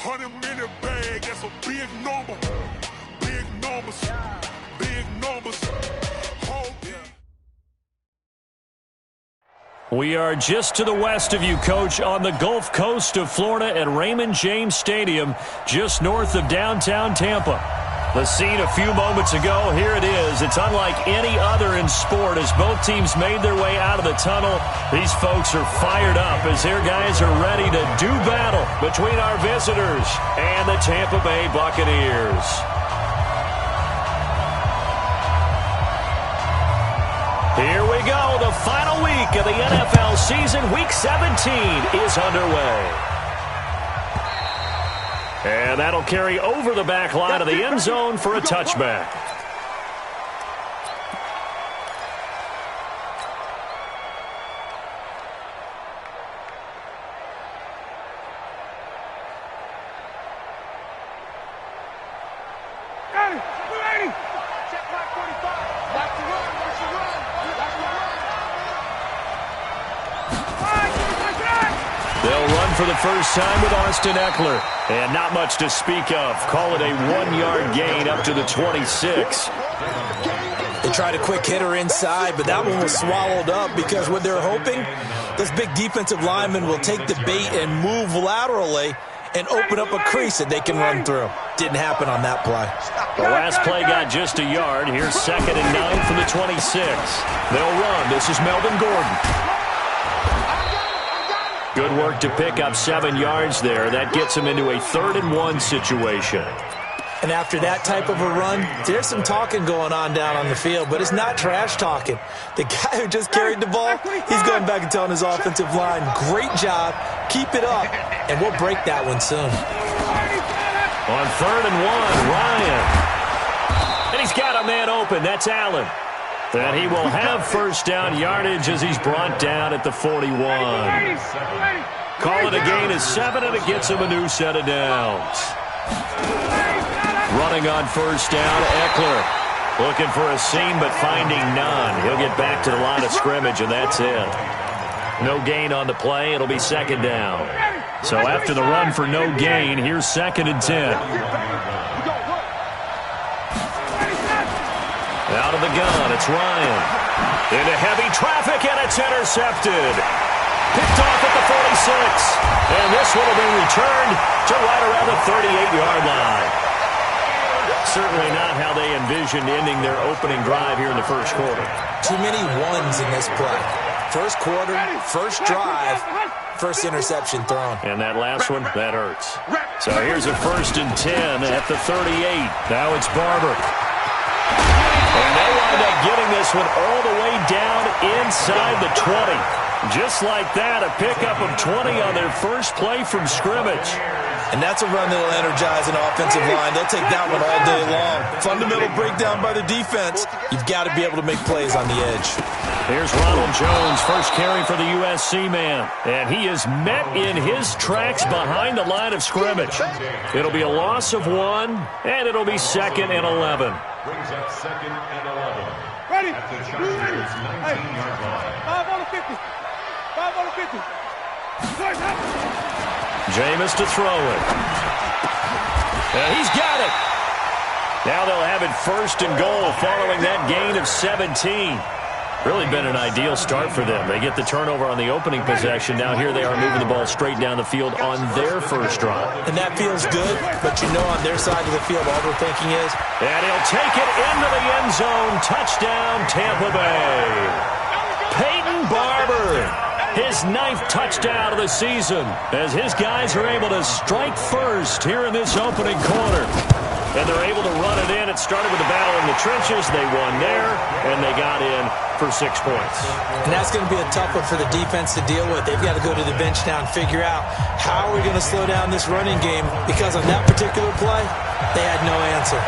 100-minute bag, that's a big number. Big numbers. Big numbers. We are just to the west of you, Coach, on the Gulf Coast of Florida at Raymond James Stadium, just north of downtown Tampa. The scene a few moments ago, here it is. It's unlike any other in sport as both teams made their way out of the tunnel. These folks are fired up as their guys are ready to do battle between our visitors and the Tampa Bay Buccaneers. Here we go. The final week of the NFL season. Week 17 is underway. And that'll carry over the back line of the end zone for a touchback. For the first time with Austin Eckler. And not much to speak of. Call it a 1-yard gain up to the 26. They tried a quick hitter inside, but that one was swallowed up because what they're hoping, this big defensive lineman will take the bait and move laterally and open up a crease that they can run through. Didn't happen on that play. The last play got just a yard. Here's 2nd and 9 from the 26. They'll run. This is Melvin Gordon. Good work to pick up 7 yards there. That gets him into a 3rd and 1 situation. And after that type of a run, there's some talking going on down on the field, but it's not trash talking. The guy who just carried the ball, he's going back and telling his offensive line, great job, keep it up, and we'll break that one soon. On 3rd and 1, Ryan. And he's got a man open. That's Allen. And he will have first down yardage as he's brought down at the 41. Call it a gain of 7, and it gets him a new set of downs. Running on first down, Eckler. Looking for a seam, but finding none. He'll get back to the line of scrimmage, and that's it. No gain on the play. It'll be 2nd down. So after the run for no gain, here's 2nd and 10. Out of the gun, it's Ryan. Into heavy traffic, and it's intercepted. Picked off at the 46. And this one will be returned to right around the 38-yard line. Certainly not how they envisioned ending their opening drive here in the first quarter. Too many ones in this play. First quarter, first drive, first interception thrown. And that last one, that hurts. So here's a 1st and 10 at the 38. Now it's Barber. And they wind up getting this one all the way down inside the 20. Just like that, a pickup of 20 on their first play from scrimmage. And that's a run that will energize an offensive line. They'll take that one all day long. Fundamental breakdown by the defense. You've got to be able to make plays on the edge. Here's Ronald Jones, first carry for the USC man. And he is met in his tracks behind the line of scrimmage. It'll be a loss of 1, and it'll be 2nd and 11. Brings up 2nd and 11. Ready? At the Chargers' 19-yard line. 5 on the 50. 5 on the 50. Jameis to throw it. And he's got it. Now they'll have it 1st and goal following that gain of 17. Really been an ideal start for them. They get the turnover on the opening possession. Now here they are moving the ball straight down the field on their first drive. And that feels good, but you know on their side of the field all they're thinking is. And he'll take it into the end zone. Touchdown, Tampa Bay. Peyton Barber. His 9th touchdown of the season as his guys are able to strike first here in this opening quarter. And they're able to run it in. It started with a battle in the trenches. They won there, and they got in for 6 points. And that's going to be a tough one for the defense to deal with. They've got to go to the bench now and figure out how are we going to slow down this running game, because on that particular play, they had no answer.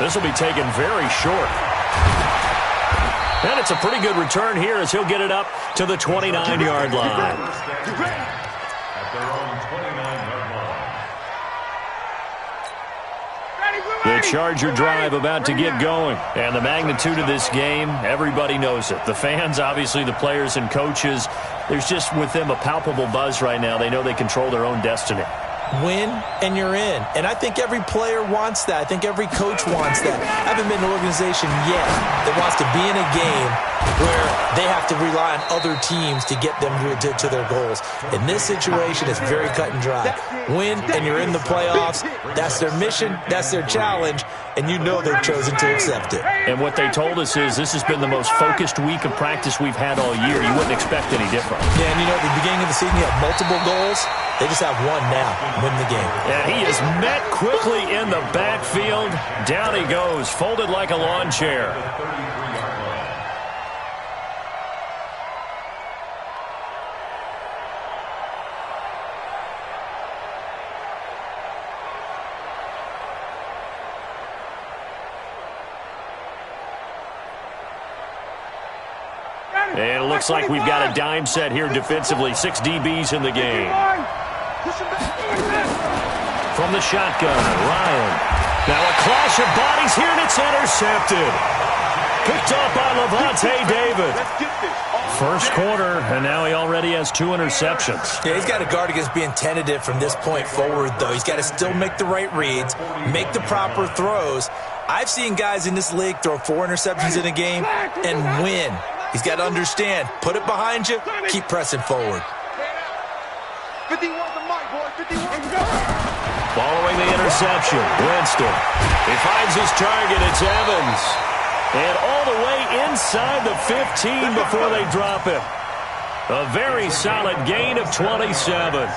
This will be taken very short. And it's a pretty good return here as he'll get it up to the 29-yard line. At their own 29-yard The line. Charger drive about to get going. And the magnitude of this game, everybody knows it. The fans, obviously the players and coaches, there's just with them a palpable buzz right now. They know they control their own destiny. Win and you're in. And I think every player wants that. I think every coach wants that. I haven't been in an organization yet that wants to be in a game where they have to rely on other teams to get them to their goals. In this situation, it's very cut and dry. Win and you're in the playoffs. That's their mission. That's their challenge. And you know they've chosen to accept it. And what they told us is this has been the most focused week of practice we've had all year. You wouldn't expect any different. Yeah, and you know, at the beginning of the season, you have multiple goals. They just have one now. Win the game. And he is met quickly in the backfield. Down he goes, folded like a lawn chair. And it looks like we've got a dime set here defensively. 6 DBs in the game. From the shotgun, Ryan. Now a clash of bodies here, and it's intercepted. Picked off by Levante David. First quarter, and now he already has 2 interceptions. Yeah, he's got to guard against being tentative from this point forward, though. He's got to still make the right reads, make the proper throws. I've seen guys in this league throw 4 interceptions in a game and win. He's got to understand, put it behind you, keep pressing forward. 51 the mic, boy. 51. Following the interception, Winston. He finds his target. It's Evans. And all the way inside the 15 before they drop him. A very solid gain of 27.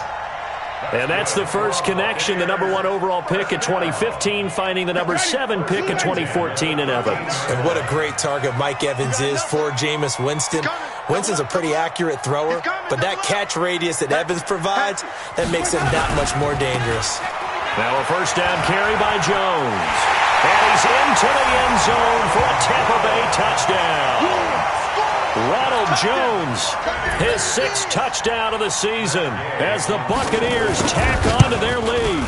And that's the first connection, the number 1 overall pick at 2015, finding the number 7 pick at 2014 in Evans. And what a great target Mike Evans is for Jameis Winston. Winston's a pretty accurate thrower, but that catch radius that Evans provides, that makes him that much more dangerous. Now a first down carry by Jones. And he's into the end zone for a Tampa Bay touchdown. Ronald Jones, his 6th touchdown of the season as the Buccaneers tack on to their lead.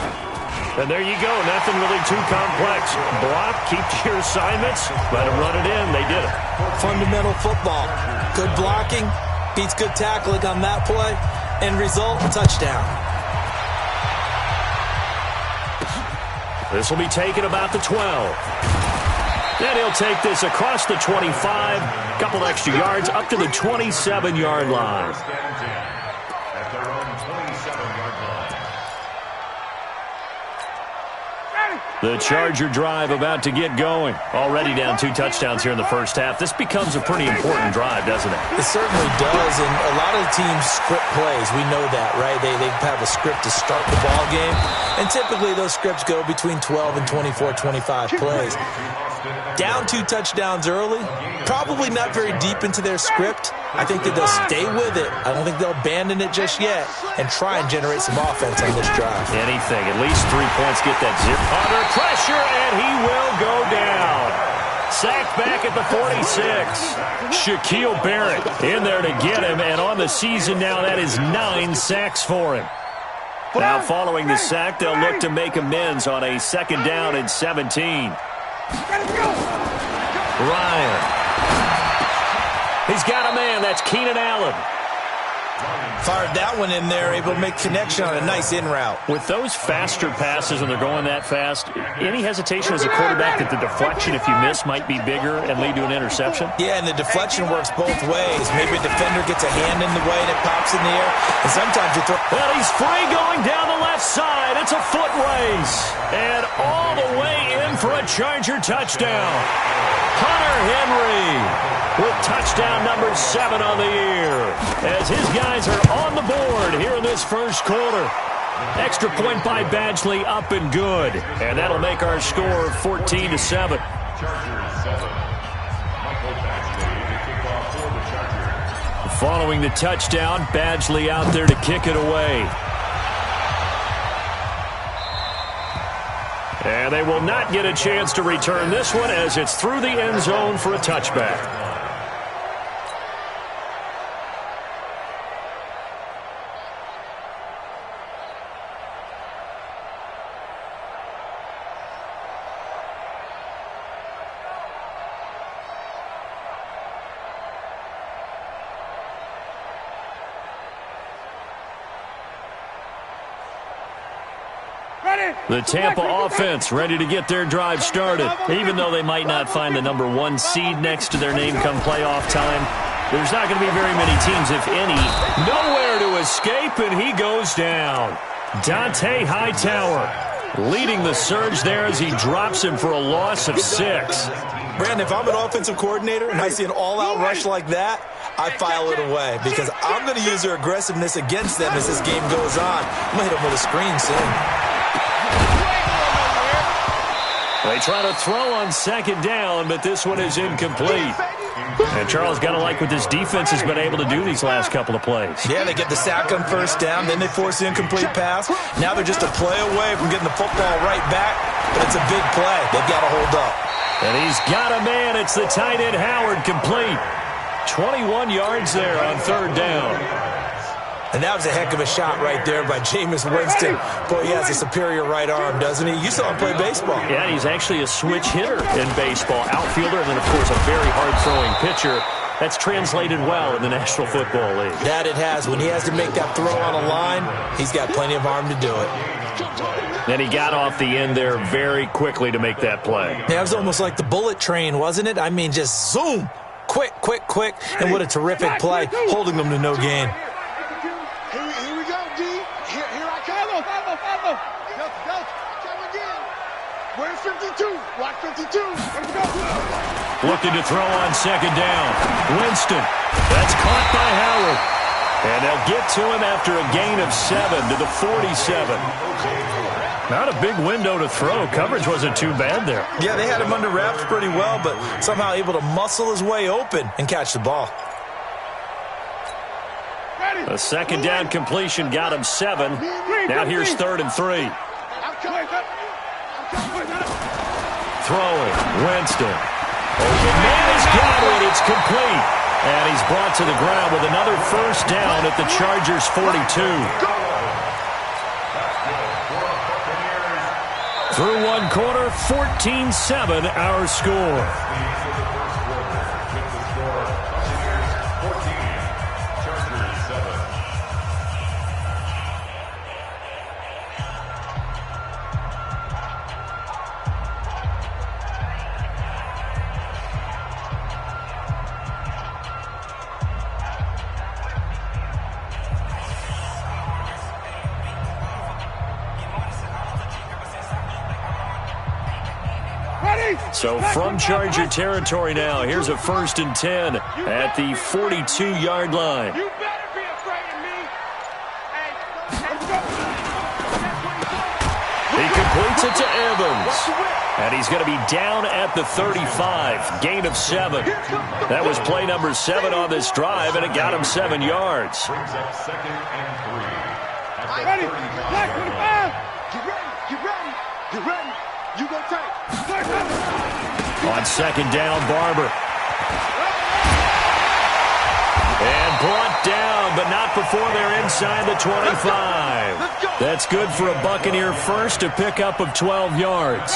And there you go, nothing really too complex. Block, keep to your assignments, let them run it in. They did it. Fundamental football. Good blocking, beats good tackling on that play, and result, touchdown. This will be taken about the 12. And he'll take this across the 25, a couple extra yards, up to the 27-yard line. At their own 27-yard line. The Charger drive about to get going. Already down 2 touchdowns here in the first half. This becomes a pretty important drive, doesn't it? It certainly does, and a lot of teams script plays. We know that, right? They have a script to start the ball game, and typically those scripts go between 12 and 24, 25 plays. Down 2 touchdowns early, probably not very deep into their script. I think that they'll stay with it. I don't think they'll abandon it just yet and try and generate some offense on this drive. Anything, at least 3 points, get that zip. Under pressure, and he will go down. Sacked back at the 46. Shaquille Barrett in there to get him, and on the season now, that is 9 sacks for him. Now following the sack, they'll look to make amends on a 2nd down and 17. Ryan. He's got a man. That's Keenan Allen. Fired that one in there, able to make connection on a nice in route. With those faster passes and they're going that fast, any hesitation as a quarterback that the deflection, if you miss, might be bigger and lead to an interception? Yeah, and the deflection works both ways. Maybe a defender gets a hand in the way and it pops in the air, and sometimes you throw... Well, he's free going down the left side. It's a foot race. And all the way in for a Charger touchdown. Hunter Henry with touchdown number 7 on the year as his guys are on the board here in this first quarter. Extra point by Badgley, up and good. And that'll make our score 14-7. Chargers 7. Michael Badgley to kick off for the Chargers. Following the touchdown, Badgley out there to kick it away. And they will not get a chance to return this one as it's through the end zone for a touchback. The Tampa offense ready to get their drive started. Even though they might not find the #1 seed next to their name come playoff time, there's not going to be very many teams, if any. Nowhere to escape, and he goes down. Dante Hightower leading the surge there as he drops him for a loss of 6. Brandon, if I'm an offensive coordinator and I see an all-out rush like that, I file it away because I'm going to use their aggressiveness against them as this game goes on. I'm going to hit them with a screen soon. They try to throw on 2nd down, but this one is incomplete. And Charles, got to like what this defense has been able to do these last couple of plays. Yeah, they get the sack on 1st down, then they force the incomplete pass. Now they're just a play away from getting the football right back, but it's a big play. They've got to hold up. And he's got a man. It's the tight end Howard, complete. 21 yards there on 3rd down. And that was a heck of a shot right there by Jameis Winston. Boy, he has a superior right arm, doesn't he? You saw him play baseball. Yeah, he's actually a switch hitter in baseball. Outfielder, and then, of course, a very hard-throwing pitcher. That's translated well in the National Football League. That it has. When he has to make that throw on a line, he's got plenty of arm to do it. And he got off the end there very quickly to make that play. Yeah, it was almost like the bullet train, wasn't it? I mean, just zoom. Quick, quick, quick. And what a terrific play, holding them to no gain. Here we go, D. Here I come. Follow. Go. Come again. Where's 52? Block 52. Let's go. Looking to throw on 2nd down. Winston. That's caught by Howard. And they'll get to him after a gain of 7 to the 47. Not a big window to throw. Coverage wasn't too bad there. Yeah, they had him under wraps pretty well, but somehow able to muscle his way open and catch the ball. A 2nd down completion got him 7. Now here's 3rd and 3. Throwing. Winston. The man has got it. It's complete. And he's brought to the ground with another 1st down at the Chargers' 42. Through 1 quarter, 14-7 our score. So from Charger territory now, here's a 1st and 10 at the 42-yard line. You better be afraid of me. He completes it to Evans. And he's going to be down at the 35. Gain of 7. That was play number 7 on this drive, and it got him 7 yards. Brings up 2nd and 3. Ready? Black 25. Get ready. You go tight. On 2nd down, Barber. And brought down, but not before they're inside the 25. That's good for a Buccaneer first, a pickup of 12 yards.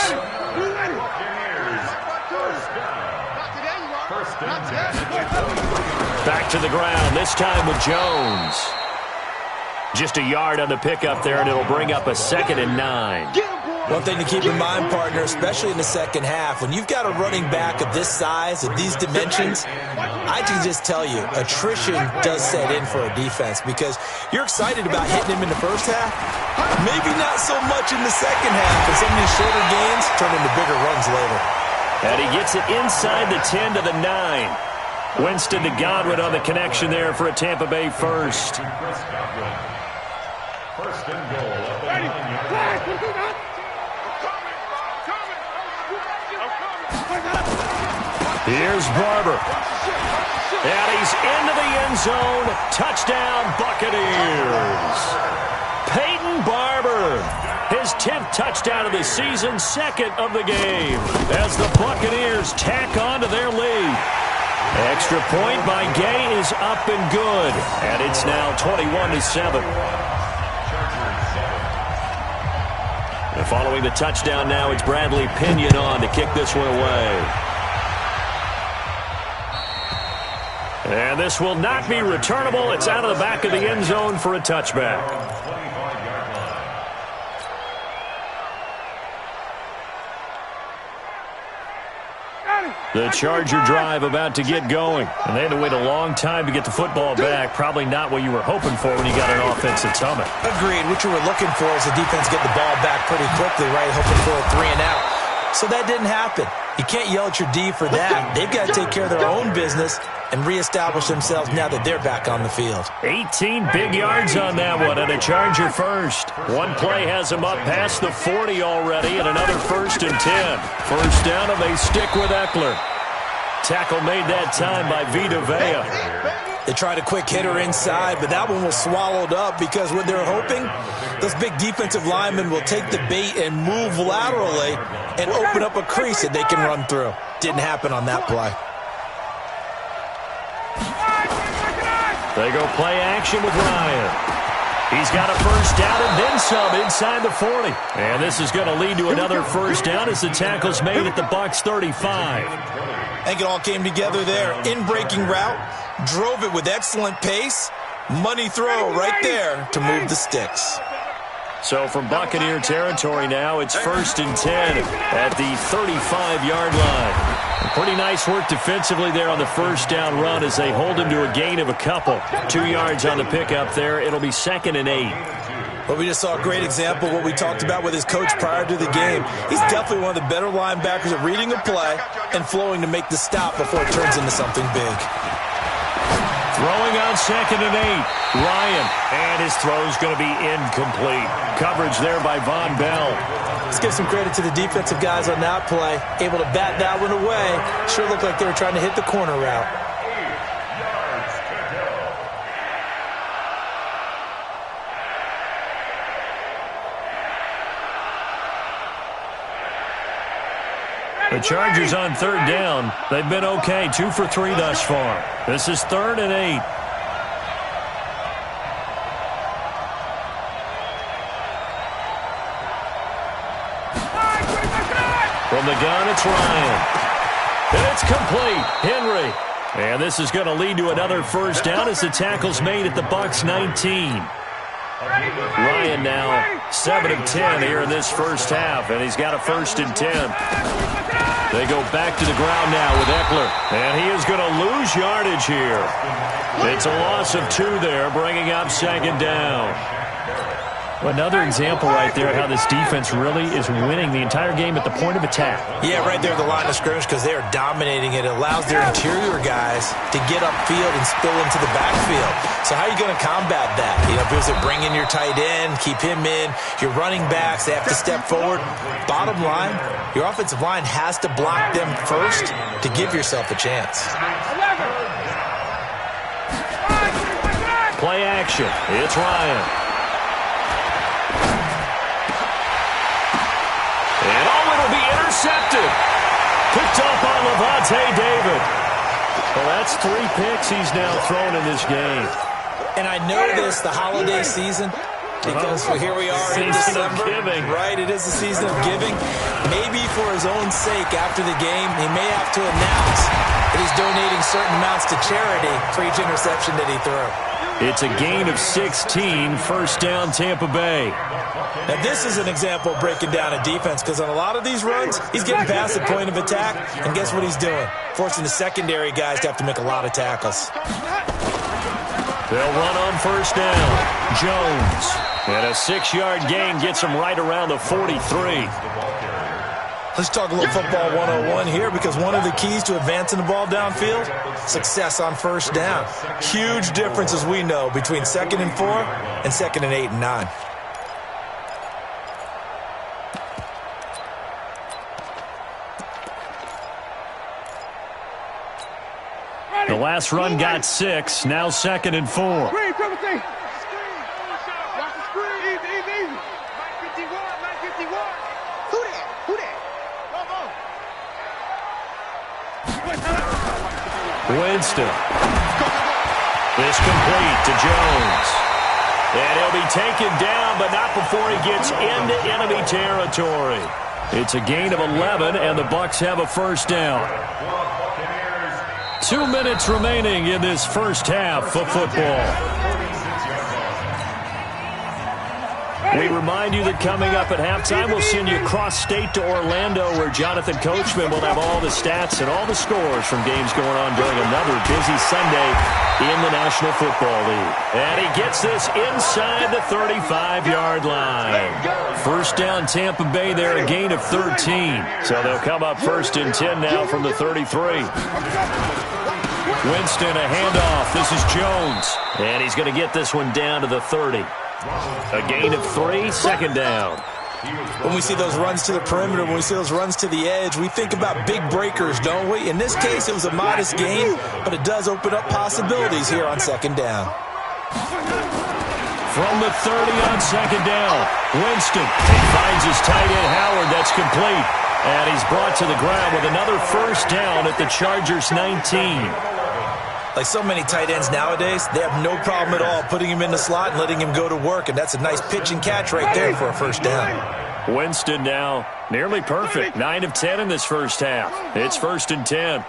Back to the ground, this time with Jones. Just a yard on the pickup there, and it'll bring up a 2nd and 9. One thing to keep in mind, partner, especially in the second half, when you've got a running back of this size, of these dimensions, I can just tell you, attrition does set in for a defense because you're excited about hitting him in the first half, maybe not so much in the second half, but some of these shorter gains turn into bigger runs later. And he gets it inside the 10 to the 9. Winston to Godwin on the connection there for a Tampa Bay first. 1st and goal at the 9-yard line. Here's Barber. And he's into the end zone. Touchdown, Buccaneers. Peyton Barber. His 10th touchdown of the season, 2nd of the game, as the Buccaneers tack on to their lead. Extra point by Gay is up and good. And it's now 21-7. And following the touchdown now, it's Bradley Pinion on to kick this one away. And this will not be returnable. It's out of the back of the end zone for a touchback. The Charger drive about to get going. And they had to wait a long time to get the football back. Probably not what you were hoping for when you got an offensive summit. Agreed. What you were looking for is the defense get the ball back pretty quickly, right? Hoping for a 3-and-out. So that didn't happen. You can't yell at your D for that. They've got to take care of their own business and reestablish themselves now that they're back on the field. 18 big yards on that one, and a Charger first. One play has them up past the 40 already, and another 1st and 10. First down, and they stick with Eckler. Tackle made that time by Vita Vea. They tried a quick hitter inside, but that one was swallowed up because what they're hoping, those big defensive linemen will take the bait and move laterally and open up a crease that they can run through. Didn't happen on that play. They go play action with Ryan. He's got a first down and then some inside the 40. And this is going to lead to another first down as the tackle's made at the Bucs 35. I think it all came together there. In-breaking route, drove it with excellent pace. Money throw right there to move the sticks. So from Buccaneer territory now, it's 1st and 10 at the 35-yard line. Pretty nice work defensively there on the first down run as they hold him to a gain of a couple. 2 yards on the pickup there. It'll be 2nd and 8. Well, we just saw a great example of what we talked about with his coach prior to the game. He's definitely one of the better linebackers at reading a play and flowing to make the stop before it turns into something big. Throwing on 2nd and 8. Ryan, and his throw's going to be incomplete. Coverage there by Von Bell. Let's give some credit to the defensive guys on that play. Able to bat that one away. Sure looked like they were trying to hit the corner route. The Chargers on 3rd down. They've been okay, 2 for 3 thus far. This is 3rd and 8. From the gun, it's Ryan. And it's complete. Henry. And this is going to lead to another first down as the tackle's made at the Bucs 19. Ryan now 7 of 10 here in this first half, and he's got a 1st and 10. They go back to the ground now with Eckler, and he is going to lose yardage here. It's a loss of 2 there, bringing up 2nd down. Another example right there how this defense really is winning the entire game at the point of attack. Yeah, right there at the line of scrimmage because they are dominating it. It allows their interior guys to get upfield and spill into the backfield. So how are you going to combat that? You know, because they bring in your tight end, keep him in. Your running backs, they have to step forward. Bottom line, your offensive line has to block them first to give yourself a chance. Play action. It's Ryan. And it'll be intercepted. Picked up on Levante David. Well, that's 3 picks he's now thrown in this game. And I know this, the holiday season, because here we are in December. Right, it is the season of giving. Maybe for his own sake after the game, he may have to announce that he's donating certain amounts to charity for each interception that he threw. It's a gain of 16, first down Tampa Bay. Now, this is an example of breaking down a defense because on a lot of these runs, he's getting past the point of attack, and guess what he's doing? Forcing the secondary guys to have to make a lot of tackles. They'll run on first down. Jones. And a 6-yard gain gets him right around the 43. Let's talk a little football 101 here because one of the keys to advancing the ball downfield, success on first down. Huge difference, as we know, between 2nd and 4 and 2nd and 8 and 9. The last run got 6, now 2nd and 4. Screen, triple T. Watch the screen. Easy. Mike 51. Who that? Winston. This complete to Jones. And he'll be taken down, but not before he gets into enemy territory. It's a gain of 11, and the Bucs have a first down. 2 minutes remaining in this first half of football. We remind you that coming up at halftime, we'll send you cross-state to Orlando, where Jonathan Coachman will have all the stats and all the scores from games going on during another busy Sunday in the National Football League. And he gets this inside the 35-yard line. First down, Tampa Bay there, a gain of 13. So they'll come up first and 10 now from the 33. Winston, a handoff. This is Jones. And he's going to get this one down to the 30. A gain of 3, second down. When we see those runs to the perimeter, when we see those runs to the edge, we think about big breakers, don't we? In this case, it was a modest gain, but it does open up possibilities here on second down. From the 30 on second down, Winston. He finds his tight end, Howard. That's complete. And he's brought to the ground with another first down at the Chargers' 19. Like so many tight ends nowadays, they have no problem at all putting him in the slot and letting him go to work, and that's a nice pitch and catch right there for a first down. Winston now nearly perfect. 9 of 10 in this first half. It's first and 10.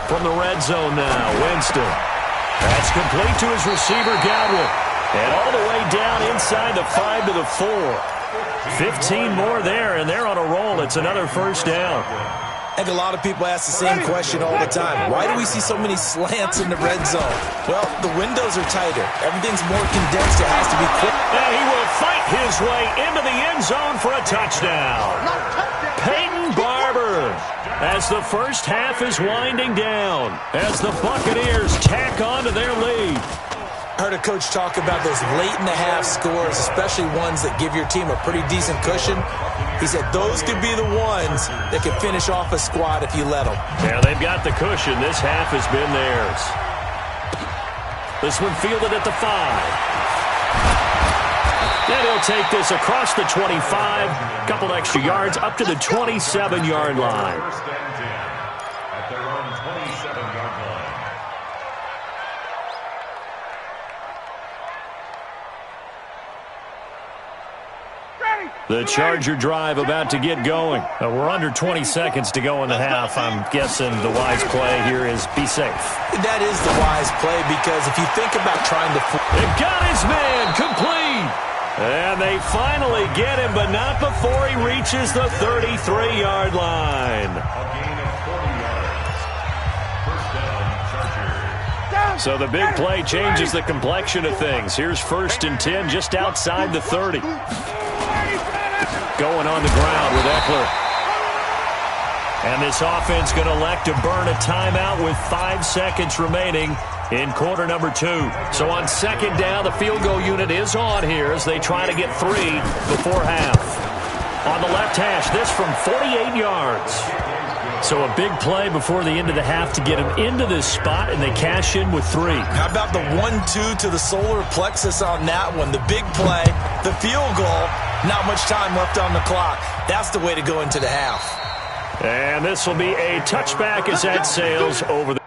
From the red zone now, Winston. That's complete to his receiver, Godwin. And all the way down inside the 5 to the 4. 15 more there, and they're on a roll. It's another first down. I think a lot of people ask the same question all the time. Why do we see so many slants in the red zone? Well, the windows are tighter. Everything's more condensed. It has to be quick. And he will fight his way into the end zone for a touchdown. Peyton Barber, as the first half is winding down, as the Buccaneers tack on to their lead. I heard a coach talk about those late-in-the-half scores, especially ones that give your team a pretty decent cushion. He said those could be the ones that could finish off a squad if you let them. Yeah, they've got the cushion. This half has been theirs. This one fielded at the 5. Then he'll take this across the 25, couple extra yards up to the 27-yard line. First and 10 at their own 27-yard line. The Charger drive about to get going. We're under 20 seconds to go in the half. I'm guessing the wise play here is be safe. That is the wise play, because if you think about trying to... They've got his man complete. And they finally get him, but not before he reaches the 33-yard line. A gain of 40 yards. First down, Chargers. So the big play changes the complexion of things. Here's first and 10 just outside the 30. Going on the ground with Eckler. And this offense going to elect to burn a timeout with 5 seconds remaining in quarter number 2. So on second down, the field goal unit is on here as they try to get 3 before half. On the left hash, this from 48 yards. So a big play before the end of the half to get him into this spot, and they cash in with 3. How about the 1-2 to the solar plexus on that one? The big play, the field goal, not much time left on the clock. That's the way to go into the half. And this will be a touchback as that sails over the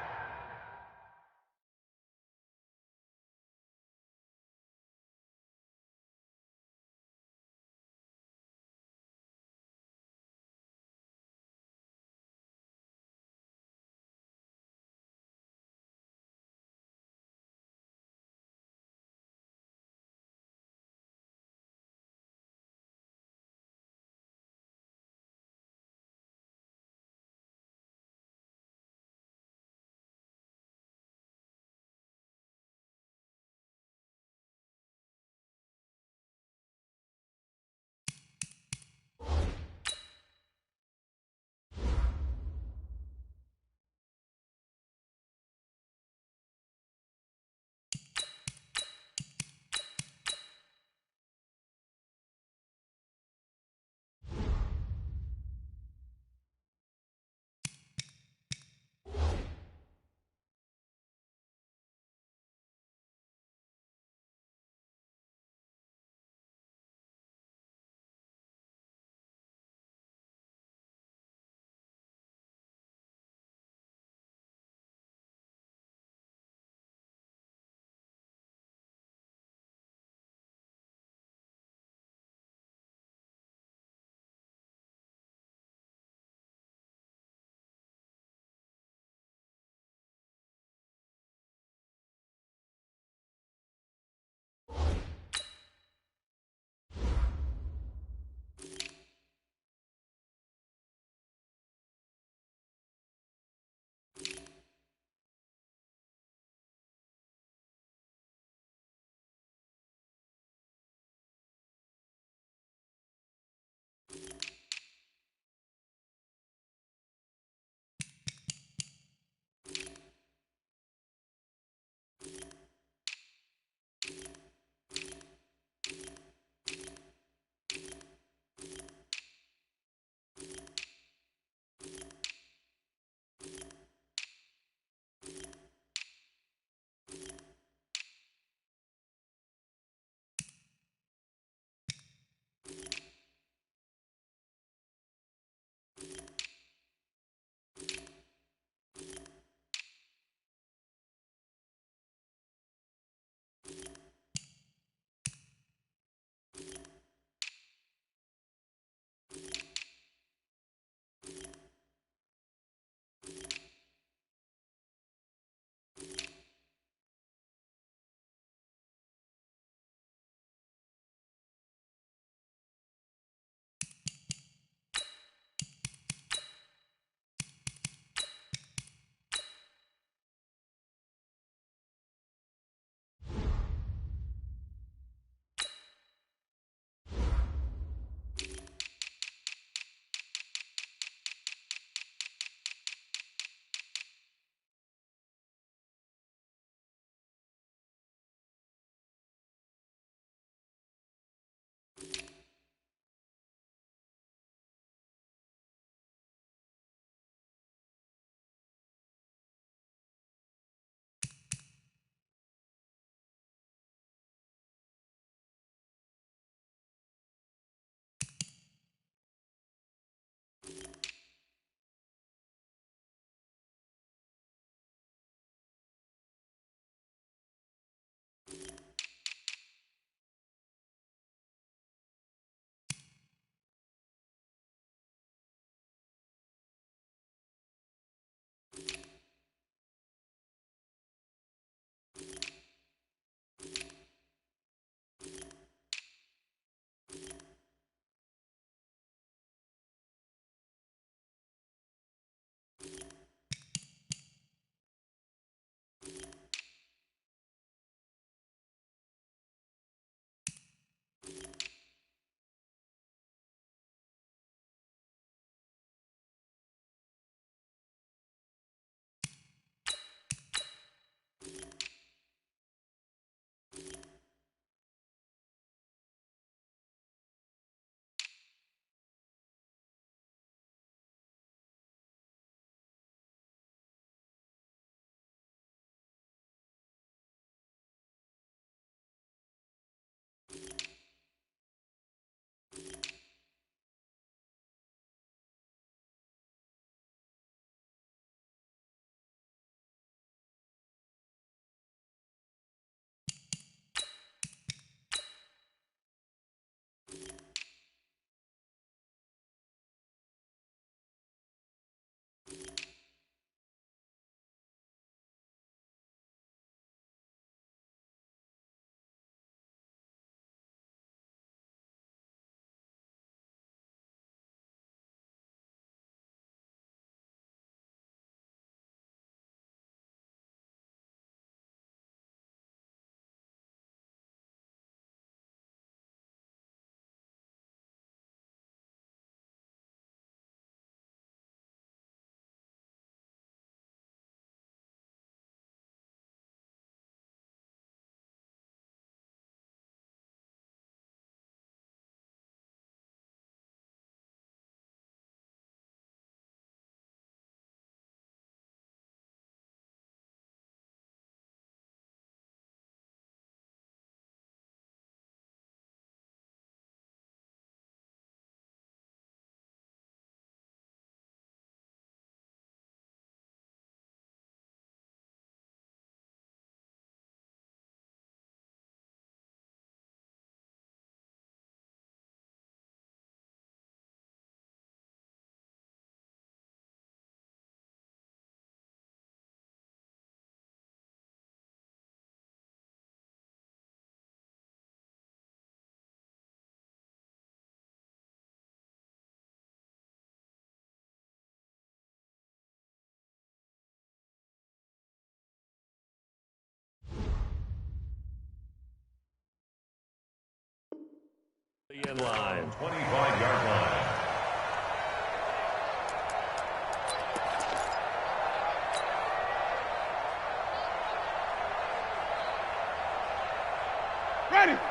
In line. 25-yard line.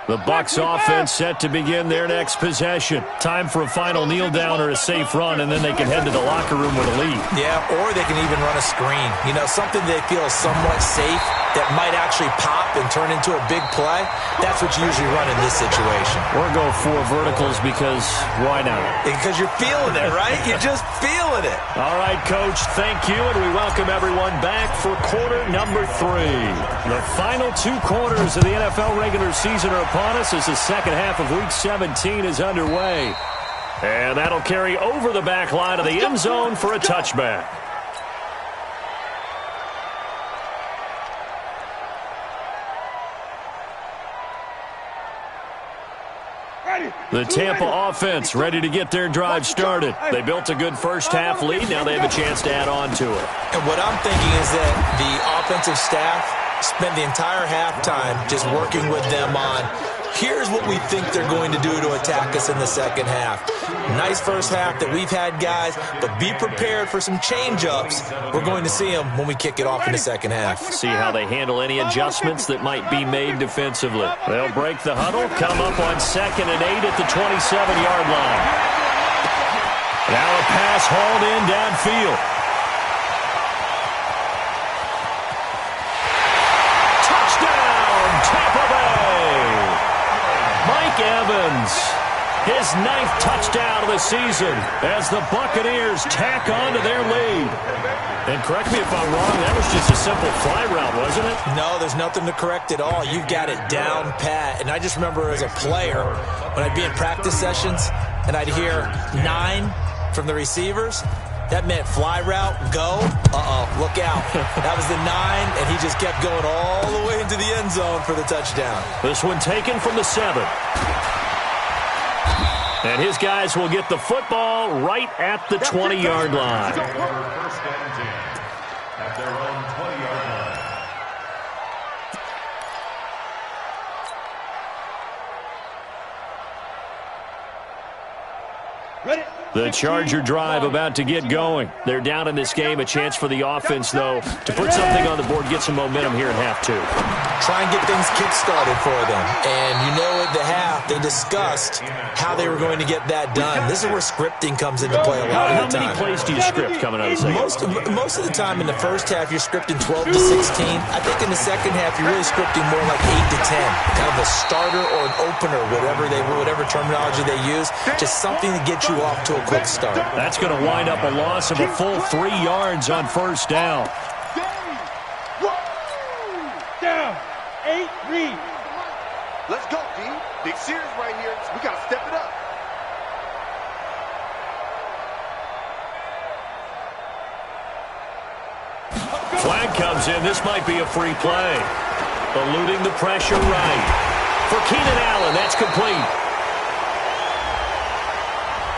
The Bucs offense set to begin their next possession. Time for a final kneel down or a safe run, and then they can head to the locker room with a lead. Yeah, or they can even run a screen. You know, something they feel is somewhat safe that might actually pop and turn into a big play. That's what you usually run in this situation. Or go 4 verticals because why not? Because you're feeling it, right? You're just feeling it. All right, Coach, thank you, and we welcome everyone back for quarter number 3. The final 2 quarters of the NFL regular season are upon us as the second half of Week 17 is underway. And that'll carry over the back line of the end zone for a touchback. The Tampa offense ready to get their drive started. They built a good first half lead. Now they have a chance to add on to it. And what I'm thinking is that the offensive staff spent the entire halftime just working with them on, here's what we think they're going to do to attack us in the second half. Nice first half that we've had, guys, but be prepared for some change-ups. We're going to see them when we kick it off in the second half. See how they handle any adjustments that might be made defensively. They'll break the huddle, come up on 2nd and 8 at the 27-yard line. Now a pass hauled in downfield. Evans, his 9th touchdown of the season as the Buccaneers tack on to their lead. And correct me if I'm wrong, that was just a simple fly route, wasn't it? No, there's nothing to correct at all. You got it down pat. And I just remember as a player, when I'd be in practice sessions and I'd hear 9 from the receivers, that meant fly route, go, look out. That was the 9, and he just kept going all the way into the end zone for the touchdown. This one taken from the 7. And his guys will get the football right at the 20-yard line. First and 10 at their own 20-yard line. Ready? The Charger drive about to get going. They're down in this game. A chance for the offense, though, to put something on the board, get some momentum here in half 2. Try and get things kick-started for them. And you know at the half, they discussed how they were going to get that done. This is where scripting comes into play a lot of the time. How many plays do you script coming out of the second? Most of the time in the first half, you're scripting 12 to 16. I think in the second half, you're really scripting more like 8 to 10. Kind of a starter or an opener, whatever terminology they use. Just something to get you off to a quick start. That's going to wind up a loss of a full 3 yards on first down. Down. 8, read. Let's go, D. Big series right here. We got to step it up. Flag comes in. This might be a free play. Eluding the pressure right. For Keenan Allen, that's complete.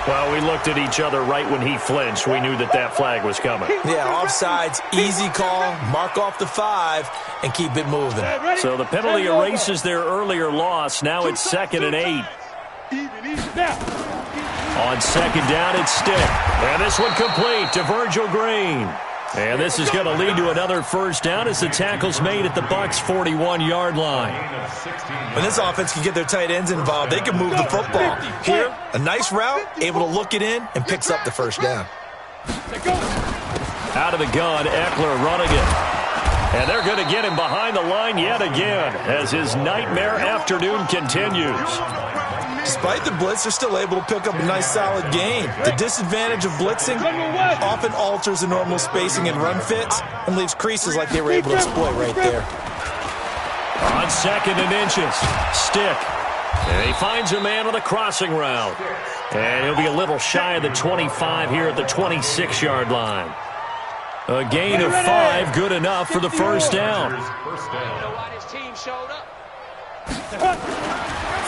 Well, we looked at each other right when he flinched. We knew that flag was coming. Yeah, offsides, easy call, mark off the 5, and keep it moving. So the penalty erases their earlier loss. Now it's 2nd and 8. On 2nd down, it's Stick. And this one complete to Virgil Green. And this is going to lead to another first down as the tackle's made at the Bucs' 41-yard line. When this offense can get their tight ends involved, they can move the football. Here, a nice route, able to look it in, and picks up the first down. Out of the gun, Eckler running it. And they're going to get him behind the line yet again as his nightmare afternoon continues. Despite the blitz, they're still able to pick up a nice, solid gain. The disadvantage of blitzing often alters the normal spacing and run fits and leaves creases like they were able to exploit right there. On 2nd and inches, Stick. And he finds a man on the crossing route. And he'll be a little shy of the 25 here at the 26-yard line. A gain of 5, good enough for the first down.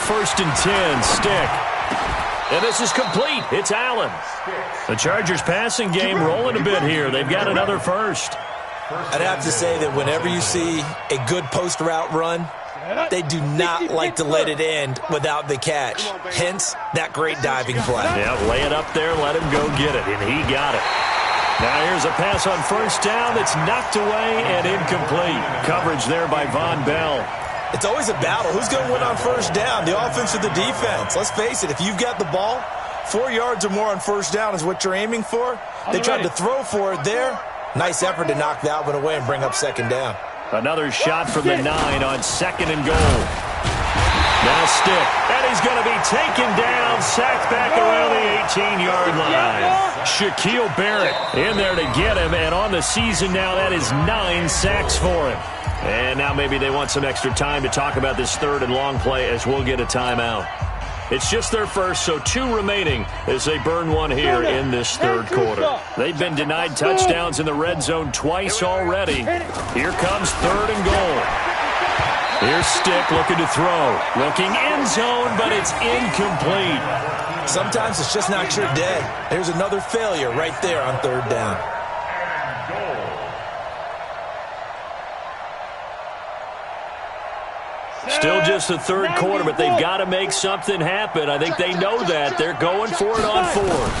First and 10, Stick. And this is complete. It's Allen. The Chargers passing game rolling a bit here. They've got another first. I'd have to say that whenever you see a good post route run, They do not like to let it end without the catch. Hence, that great diving play. Yeah, lay it up there, let him go get it, and he got it. Now here's a pass on first down that's knocked away and incomplete. Coverage there by Von Bell. It's always a battle. Who's going to win on first down, the offense or the defense? Let's face it, if you've got the ball, 4 yards or more on first down is what you're aiming for. They tried to throw for it there. Nice effort to knock that one away and bring up second down. Another shot from the 9 on second and goal. Now stick, and he's going to be taken down, sacked back around the 18-yard line. Shaquille Barrett in there to get him, and on the season now, that is 9 sacks for him. And now maybe they want some extra time to talk about this third and long play as we'll get a timeout. It's just their first, so 2 remaining as they burn one here in this third quarter. They've been denied touchdowns in the red zone twice already. Here comes third and goal. Here's Stick looking to throw. Looking end zone, but it's incomplete. Sometimes it's just not your day. There's another failure right there on third down. Still just the third quarter, but they've got to make something happen. I think they know that. They're going for it on fourth.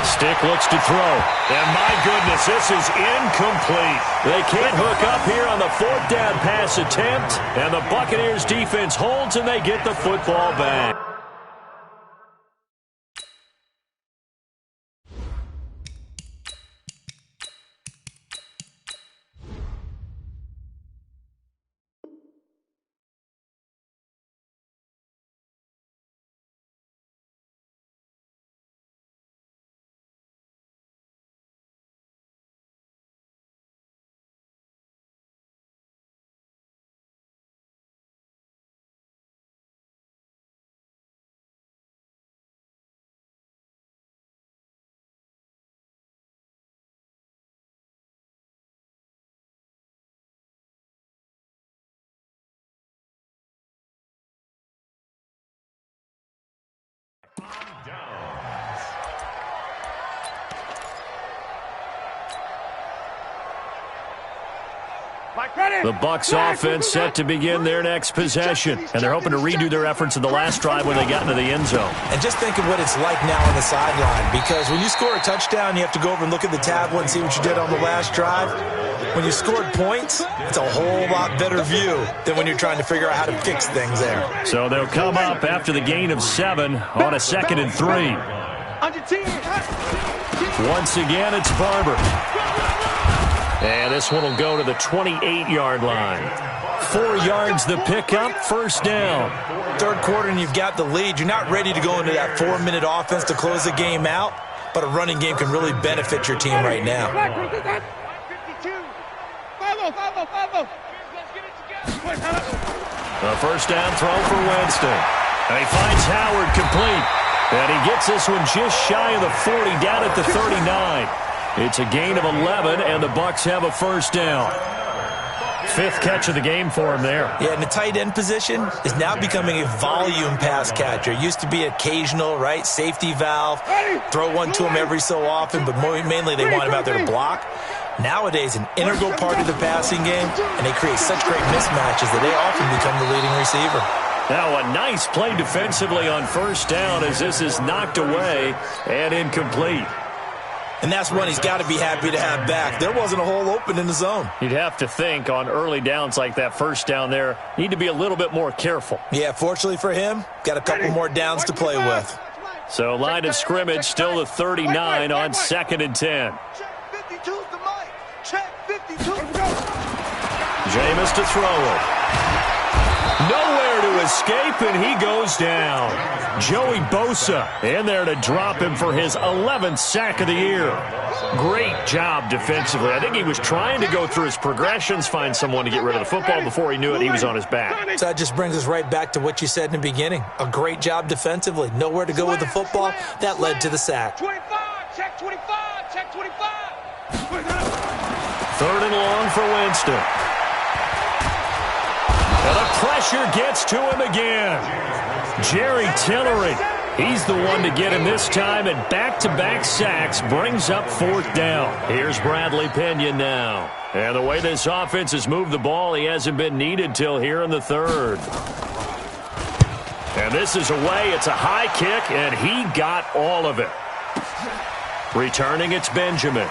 Stick looks to throw. And my goodness, this is incomplete. They can't hook up here on the fourth down pass attempt. And the Buccaneers defense holds and they get the football back. The Bucs offense set to begin their next possession, and they're hoping to redo their efforts in the last drive when they got into the end zone. And just think of what it's like now on the sideline, because when you score a touchdown, you have to go over and look at the tablet and see what you did on the last drive. When you scored points, it's a whole lot better view than when you're trying to figure out how to fix things there. So they'll come up after the gain of 7 on a 2nd and 3. Once again, it's Barber. And this one will go to the 28-yard line. 4 yards the pickup, first down. Third quarter and you've got the lead. You're not ready to go into that 4-minute offense to close the game out, but a running game can really benefit your team right now. The first down throw for Winston. And he finds Howard complete. And he gets this one just shy of the 40, down at the 39. It's a gain of 11, and the Bucs have a first down. 5th catch of the game for him there. Yeah, and the tight end position is now becoming a volume pass catcher. It used to be occasional, right, safety valve, throw one to him every so often, but mainly they want him out there to block. Nowadays, an integral part of the passing game, and they create such great mismatches that they often become the leading receiver. Now a nice play defensively on first down as this is knocked away and incomplete. And that's one he's got to be happy to have back. There wasn't a hole open in the zone. You'd have to think on early downs like that first down there, need to be a little bit more careful. Yeah, fortunately for him, got a couple more downs to play with. So line of scrimmage still the 39 on 2nd and 10. Check 52's the mic. Check 52. Jameis to throw it. Nowhere to escape, and he goes down. Joey Bosa in there to drop him for his 11th sack of the year. Great job defensively. I think he was trying to go through his progressions, find someone to get rid of the football. Before he knew it, he was on his back. So that just brings us right back to what you said in the beginning. A great job defensively. Nowhere to go with the football. That led to the sack. 25, check 25, check 25. 3rd and long for Winston. And the pressure gets to him again. Jerry Tillery He's the one to get him this time, and back-to-back sacks brings up 4th down. Here's Bradley Pinion now. And the way this offense has moved the ball, he hasn't been needed till here in the 3rd. And this is away. It's a high kick, and he got all of it. Returning, it's Benjamin.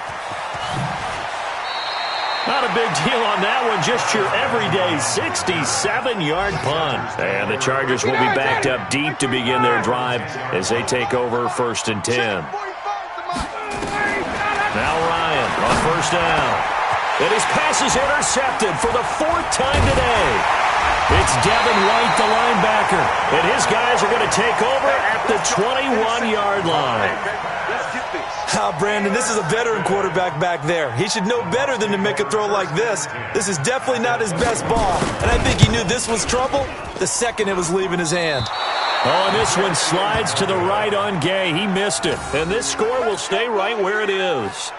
Not a big deal on that one, just your everyday 67-yard punt. And the Chargers will be backed up deep to begin their drive as they take over 1st and 10. Now Ryan on 1st down. And his pass is intercepted for the 4th time today. It's Devin White, the linebacker, and his guys are going to take over at the 21-yard line. Brandon, this is a veteran quarterback back there. He should know better than to make a throw like this. This is definitely not his best ball, and I think he knew this was trouble the second it was leaving his hand. Oh, and this one slides to the right on Gay. He missed it, and this score will stay right where it is.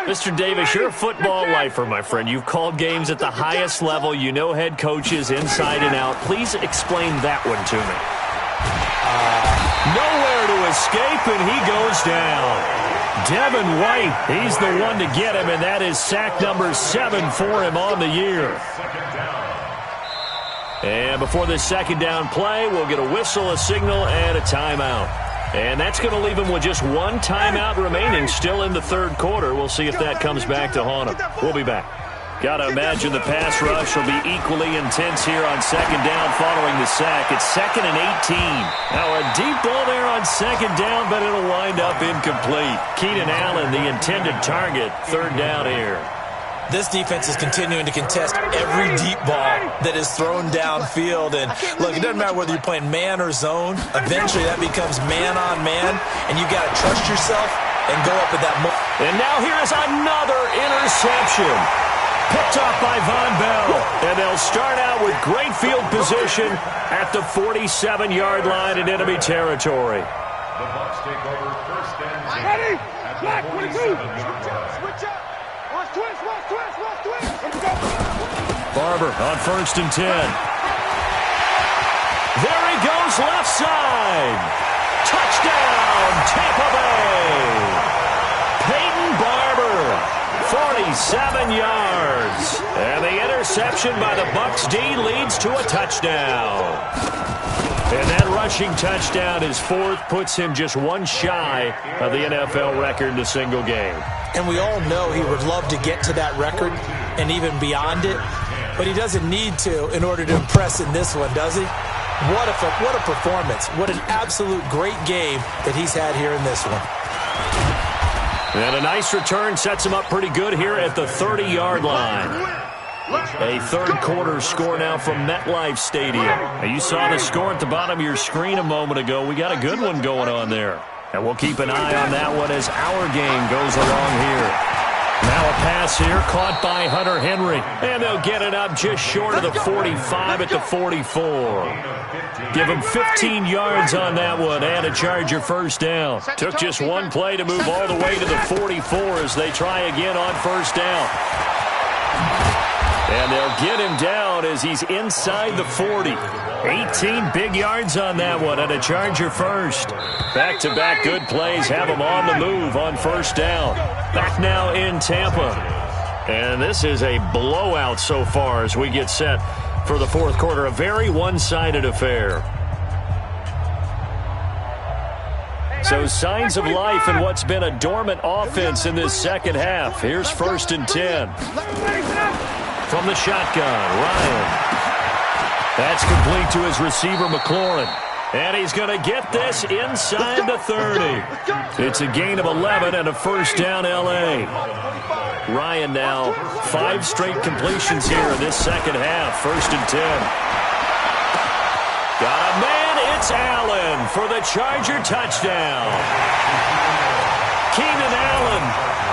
Mr. Davis, you're a football lifer, my friend. You've called games at the highest level. You know head coaches inside and out. Please explain that one to me. Nowhere to escape, and he goes down. Devin White, he's the one to get him, and that is sack number 7 for him on the year. And before this 2nd down play, we'll get a whistle, a signal, and a timeout. And that's going to leave him with just 1 timeout remaining still in the 3rd quarter. We'll see if that comes back to haunt him. We'll be back. Got to imagine the pass rush will be equally intense here on 2nd down following the sack. It's 2nd and 18. Now a deep ball there on 2nd down, but it'll wind up incomplete. Keenan Allen, the intended target, 3rd down here. This defense is continuing to contest every deep ball that is thrown downfield. And look, it doesn't matter whether you're playing man or zone. Eventually that becomes man on man, and you got to trust yourself and go up at that moment. And now here is another interception. Picked off by Von Bell. And they'll start out with great field position at the 47-yard line in enemy territory. The Bucs take over 1st and 10 Ready? at Black, the 22. 47-yard line. Switch up. Watch twist, watch twist, watch twist. Let's go. Barber on 1st and 10. There he goes, left side. Touchdown, Tampa Bay. Peyton Barber, 47 yards. And the interception by the Bucs D leads to a touchdown. And that rushing touchdown, his 4th, puts him just 1 shy of the NFL record in a single game. And we all know he would love to get to that record and even beyond it, but he doesn't need to in order to impress in this one, does he? What a performance. What an absolute great game that he's had here in this one. And a nice return sets him up pretty good here at the 30-yard line. A 3rd quarter score now from MetLife Stadium. Now you saw the score at the bottom of your screen a moment ago. We got a good one going on there. And we'll keep an eye on that one as our game goes along here. Now a pass here caught by Hunter Henry. And they'll get it up just short of the 45 at the 44. Give him 15 yards on that one and a Charger 1st down. Took just 1 play to move all the way to the 44 as they try again on 1st down. And they'll get him down as he's inside the 40. 18 big yards on that one and a Charger 1st. Back-to-back good plays have him on the move on 1st down. Back now in Tampa. And this is a blowout so far as we get set for the 4th quarter. A very one-sided affair. So signs of life in what's been a dormant offense in this 2nd half. Here's 1st and 10. From the shotgun, Ryan. That's complete to his receiver, McLaurin. And he's going to get this inside the 30. It's a gain of 11 and a 1st down, L.A. Ryan now 5 straight completions here in this 2nd half. 1st and 10. Got a man, it's Allen for the Charger touchdown. Keenan Allen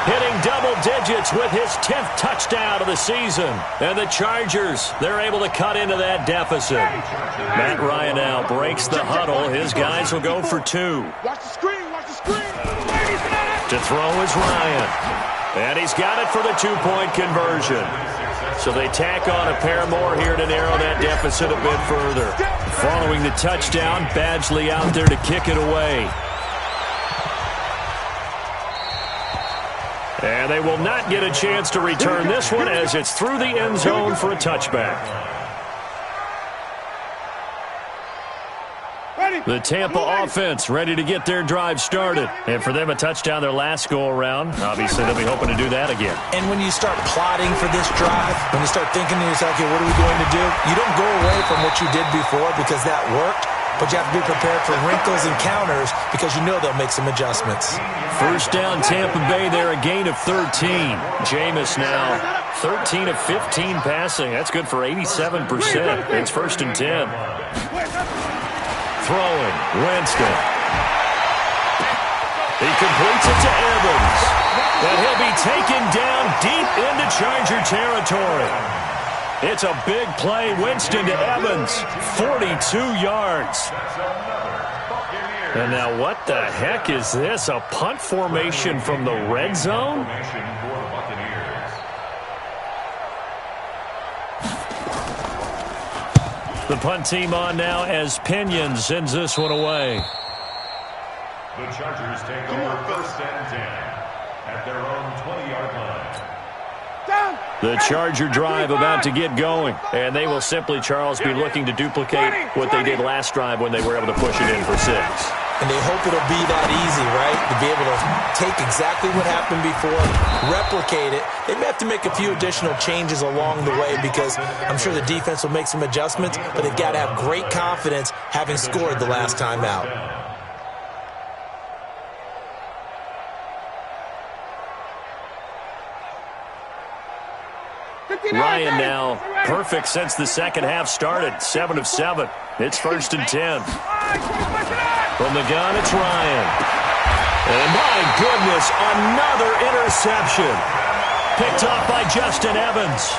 hitting double digits with his 10th touchdown of the season. And the Chargers, they're able to cut into that deficit. Matt Ryan now breaks the huddle. His guys will go for 2. Watch the screen, watch the screen. To throw is Ryan. And he's got it for the 2-point conversion. So they tack on a pair more here to narrow that deficit a bit further. Following the touchdown, Badgley out there to kick it away. And they will not get a chance to return this one as it's through the end zone for a touchback. The Tampa offense ready to get their drive started. And for them, a touchdown their last go-around. Obviously, they'll be hoping to do that again. And when you start plotting for this drive, when you start thinking to yourself, okay, what are we going to do? You don't go away from what you did before because that worked. But you have to be prepared for wrinkles and counters because you know they'll make some adjustments. First down, Tampa Bay there, a gain of 13. Jameis now 13 of 15 passing. That's good for 87%. It's 1st and 10. Throwing, Winston. He completes it to Evans. And he'll be taken down deep into Charger territory. It's a big play. Winston to Evans. 42 yards. And now what the heck is this? A punt formation from the red zone? The punt team on now as Pinion sends this one away. The Chargers take over 1st and 10 at their own 20-yard line. The Charger drive about to get going. And they will simply, Charles, be looking to duplicate what they did last drive when they were able to push it in for 6. And they hope it'll be that easy, right? To be able to take exactly what happened before, replicate it. They may have to make a few additional changes along the way because I'm sure the defense will make some adjustments, but they've got to have great confidence having scored the last time out. Ryan now perfect since the second half started. 7 of 7. It's 1st and 10. From the gun, it's Ryan. And my goodness, another interception. Picked off by Justin Evans.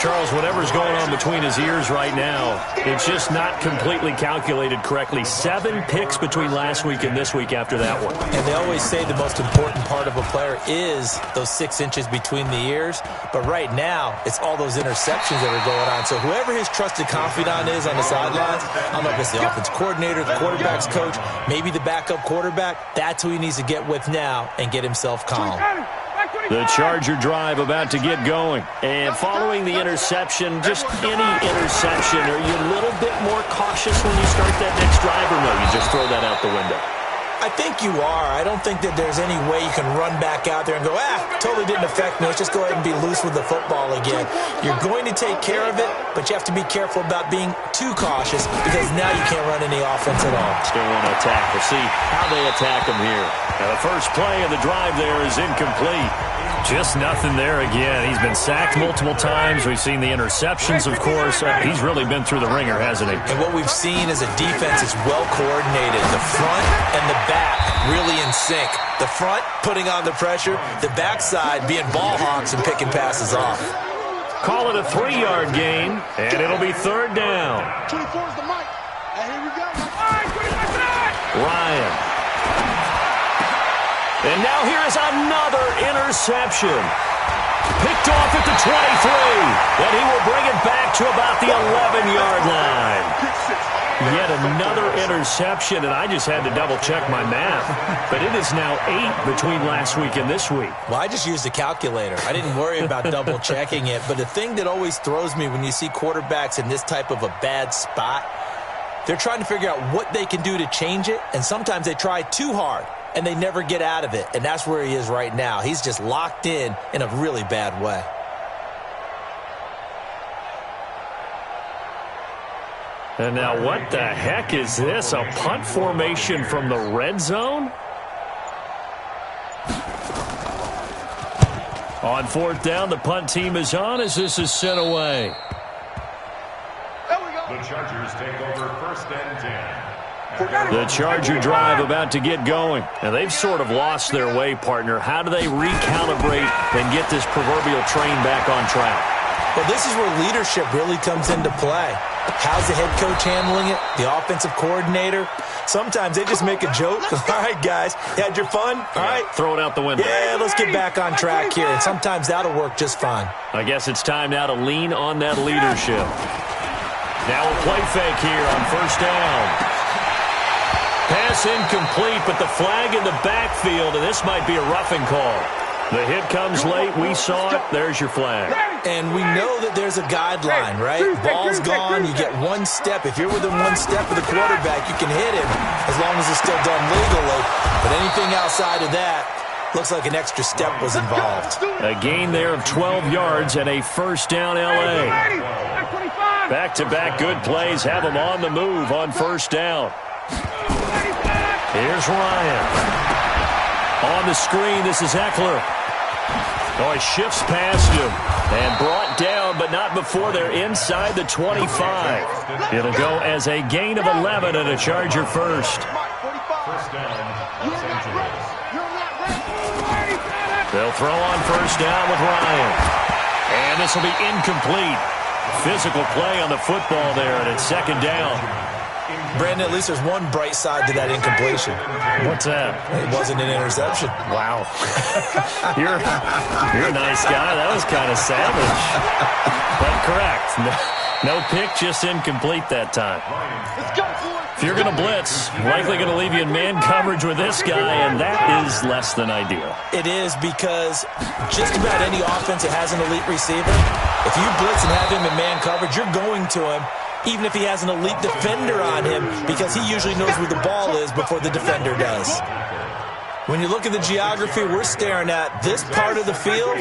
Charles, whatever's going on between his ears right now, it's just not completely calculated correctly. 7 picks between last week and this week after that one. And they always say the most important part of a player is those 6 inches between the ears. But right now, it's all those interceptions that are going on. So whoever his trusted confidant is on the sidelines, I don't know if it's the offense coordinator, the quarterback's coach, maybe the backup quarterback, that's who he needs to get with now and get himself calm. The Charger drive about to get going. And following the interception, just any interception, are you a little bit more cautious when you start that next drive, or no, you just throw that out the window? I think you are. I don't think that there's any way you can run back out there and go, totally didn't affect me. Let's just go ahead and be loose with the football again. You're going to take care of it, but you have to be careful about being too cautious because now you can't run any offense at all. Still want to attack. We'll see how they attack him here. Now the first play of the drive there is incomplete. Just nothing there again. He's been sacked multiple times. We've seen the interceptions, of course. He's really been through the ringer, hasn't he? And what we've seen is a defense is well coordinated. The front and the back really in sync. The front putting on the pressure. The backside being ball hawks and picking passes off. Call it a 3-yard gain, and it'll be 3rd down. 24 is the mic. And here we go. Ryan. And now here is another interception. Picked off at the 23. And he will bring it back to about the 11-yard line. Yet another interception, and I just had to double-check my math. But it is now 8 between last week and this week. Well, I just used a calculator. I didn't worry about double-checking it. But the thing that always throws me when you see quarterbacks in this type of a bad spot, they're trying to figure out what they can do to change it, and sometimes they try too hard. And they never get out of it. And that's where he is right now. He's just locked in a really bad way. And now what the heck is this? A punt formation from the red zone? On 4th down, the punt team is on as this is sent away. The Chargers take over 1st and 10. The Charger drive about to get going. And they've sort of lost their way, partner. How do they recalibrate and get this proverbial train back on track? Well, this is where leadership really comes into play. How's the head coach handling it? The offensive coordinator? Sometimes they just make a joke. All right, guys, you had your fun? All right. Throw it out the window. Yeah, let's get back on track here. And sometimes that'll work just fine. I guess it's time now to lean on that leadership. Now a play fake here on first down. Pass incomplete, but the flag in the backfield, and this might be a roughing call. The hit comes late. We saw it. There's your flag. And we know that there's a guideline, right? Ball's gone. You get one step. If you're within one step of the quarterback, you can hit him as long as it's still done legally. But anything outside of that, looks like an extra step was involved. A gain there of 12 yards and a first down L.A. Back-to-back good plays have them on the move on first down. Here's Ryan. On the screen, this is Eckler. Oh, he shifts past him and brought down, but not before they're inside the 25. It'll go as a gain of 11 and a Charger first. First down, Los Angeles. They'll throw on first down with Ryan. And this will be incomplete. Physical play on the football there, and it's second down. Brandon, at least there's one bright side to that incompletion. What's that? It wasn't an interception. Wow. You're a nice guy. That was kind of savage. But correct. No pick, just incomplete that time. If you're going to blitz, likely going to leave you in man coverage with this guy, and that is less than ideal. It is because just about any offense that has an elite receiver, if you blitz and have him in man coverage, you're going to him, even if he has an elite defender on him, because he usually knows where the ball is before the defender does. When you look at the geography we're staring at, this part of the field,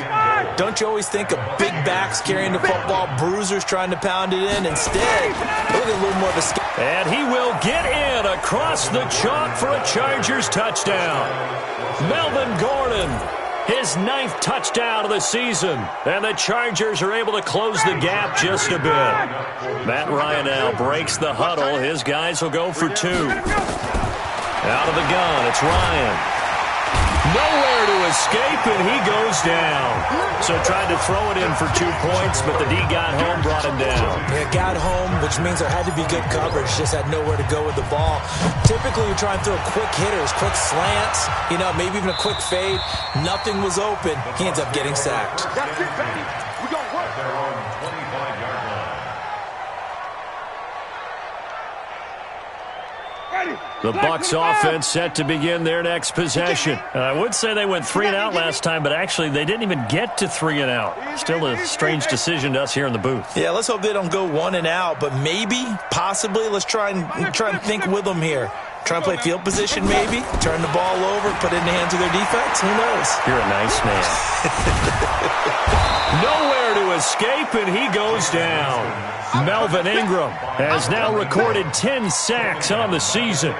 don't you always think of big backs carrying the football, bruisers trying to pound it in? Instead, look at a little more of a... And he will get in across the chalk for a Chargers touchdown. Melvin Gordon, his 9th touchdown of the season. And the Chargers are able to close the gap just a bit. Matt Ryan now breaks the huddle. His guys will go for 2. Out of the gun, it's Ryan. Nowhere to escape, and he goes down. So tried to throw it in for 2 points, but the D got home, brought him down. Yeah, got home, which means there had to be good coverage. Just had nowhere to go with the ball. Typically, you try and throw quick hitters, quick slants, maybe even a quick fade. Nothing was open. He ends up getting sacked. That's it, baby. We gonna work. At their own 25-yard line. The Bucs offense set to begin their next possession. I would say they went 3 and out last time, but actually they didn't even get to 3 and out. Still a strange decision to us here in the booth. Yeah, let's hope they don't go 1 and out, but maybe, possibly, let's try and think with them here. Try and play field position maybe, turn the ball over, put it in the hands of their defense. Who knows? You're a nice man. Nowhere to escape, and he goes down. Melvin Ingram has now recorded 10 sacks on the season.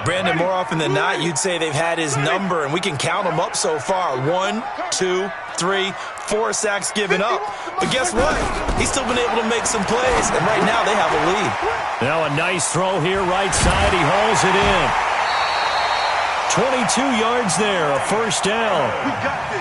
Brandon, more often than not, you'd say they've had his number, and we can count them up so far. 1, 2, 3, 4 sacks given up. But guess what? He's still been able to make some plays, and right now they have a lead. Now a nice throw here, right side. He hauls it in. 22 yards there, a first down.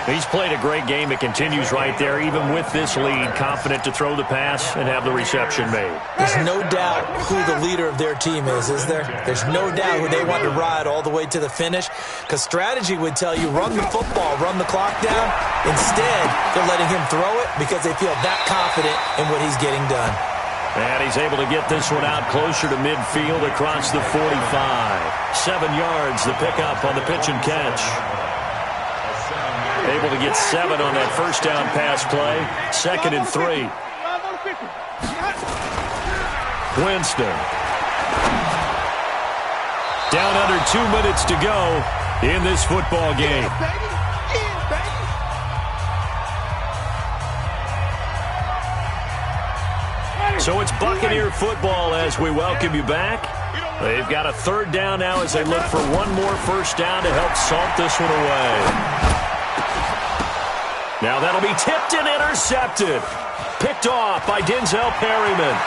He's played a great game. It continues right there, even with this lead. Confident to throw the pass and have the reception made. There's no doubt who the leader of their team is there? There's no doubt who they want to ride all the way to the finish, because strategy would tell you run the football, run the clock down. Instead, they're letting him throw it because they feel that confident in what he's getting done. And he's able to get this one out closer to midfield across the 45. 7 yards, the pickup on the pitch and catch. Able to get 7 on that first down pass play. 2nd and 3. Winston. Down under 2 minutes to go in this football game. So it's Buccaneer football as we welcome you back. They've got a 3rd down now as they look for one more first down to help salt this one away. Now that'll be tipped and intercepted. Picked off by Denzel Perryman.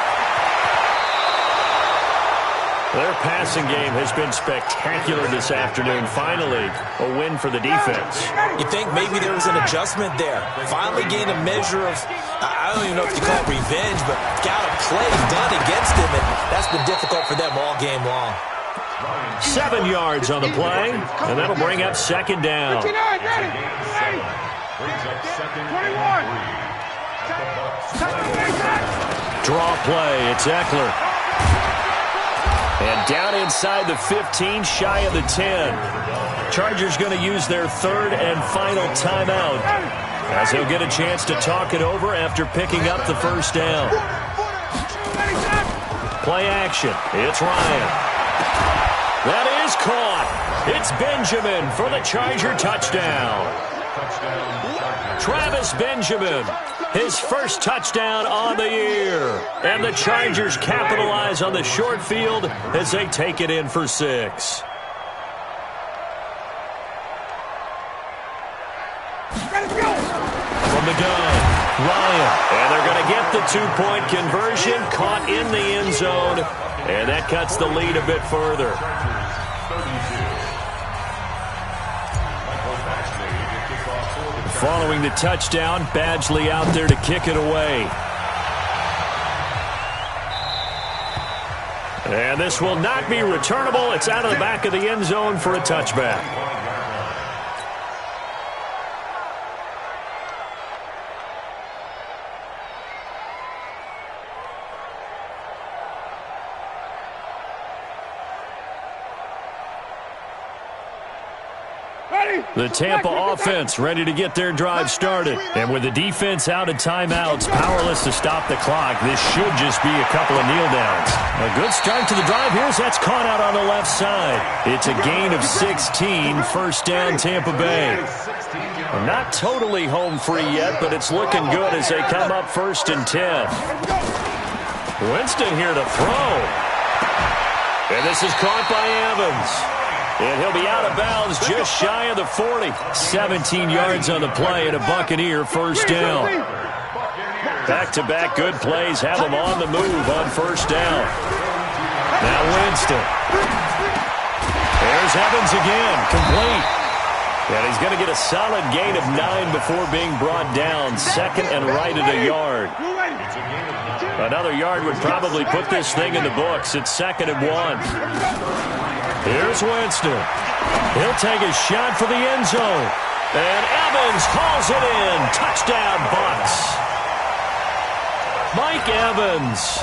Their passing game has been spectacular this afternoon. Finally, a win for the defense. You think maybe there was an adjustment there. Finally gained a measure of, I don't even know if you call it revenge, but got a play done against him, and that's been difficult for them all game long. 7 yards on the play, and that'll bring up second down. 59, ready. Brings up second 21. Draw play, it's Eckler. And down inside the 15, shy of the 10. Chargers going to use their third and final timeout, as he'll get a chance to talk it over after picking up the first down. Play action, it's Ryan. That is caught. It's Benjamin for the Charger touchdown. Travis Benjamin, his first touchdown on the year. And the Chargers capitalize on the short field as they take it in for 6. From the gun, Ryan. And they're going to get the 2-point conversion, caught in the end zone. And that cuts the lead a bit further. Following the touchdown, Badgley out there to kick it away. And this will not be returnable. It's out of the back of the end zone for a touchback. The Tampa offense ready to get their drive started. And with the defense out of timeouts, powerless to stop the clock, this should just be a couple of kneel downs. A good start to the drive here as that's caught out on the left side. It's a gain of 16, first down Tampa Bay. Not totally home free yet, but it's looking good as they come up first and 10. Winston here to throw. And this is caught by Evans. And he'll be out of bounds just shy of the 40. 17 yards on the play and a Buccaneer first down. Back-to-back good plays have them on the move on first down. Now Winston. There's Evans again, complete. And he's going to get a solid gain of 9 before being brought down. Second and right at a yard. Another yard would probably put this thing in the books. It's second and 1. Here's Winston. He'll take a shot for the end zone. And Evans hauls it in. Touchdown, Bucs. Mike Evans,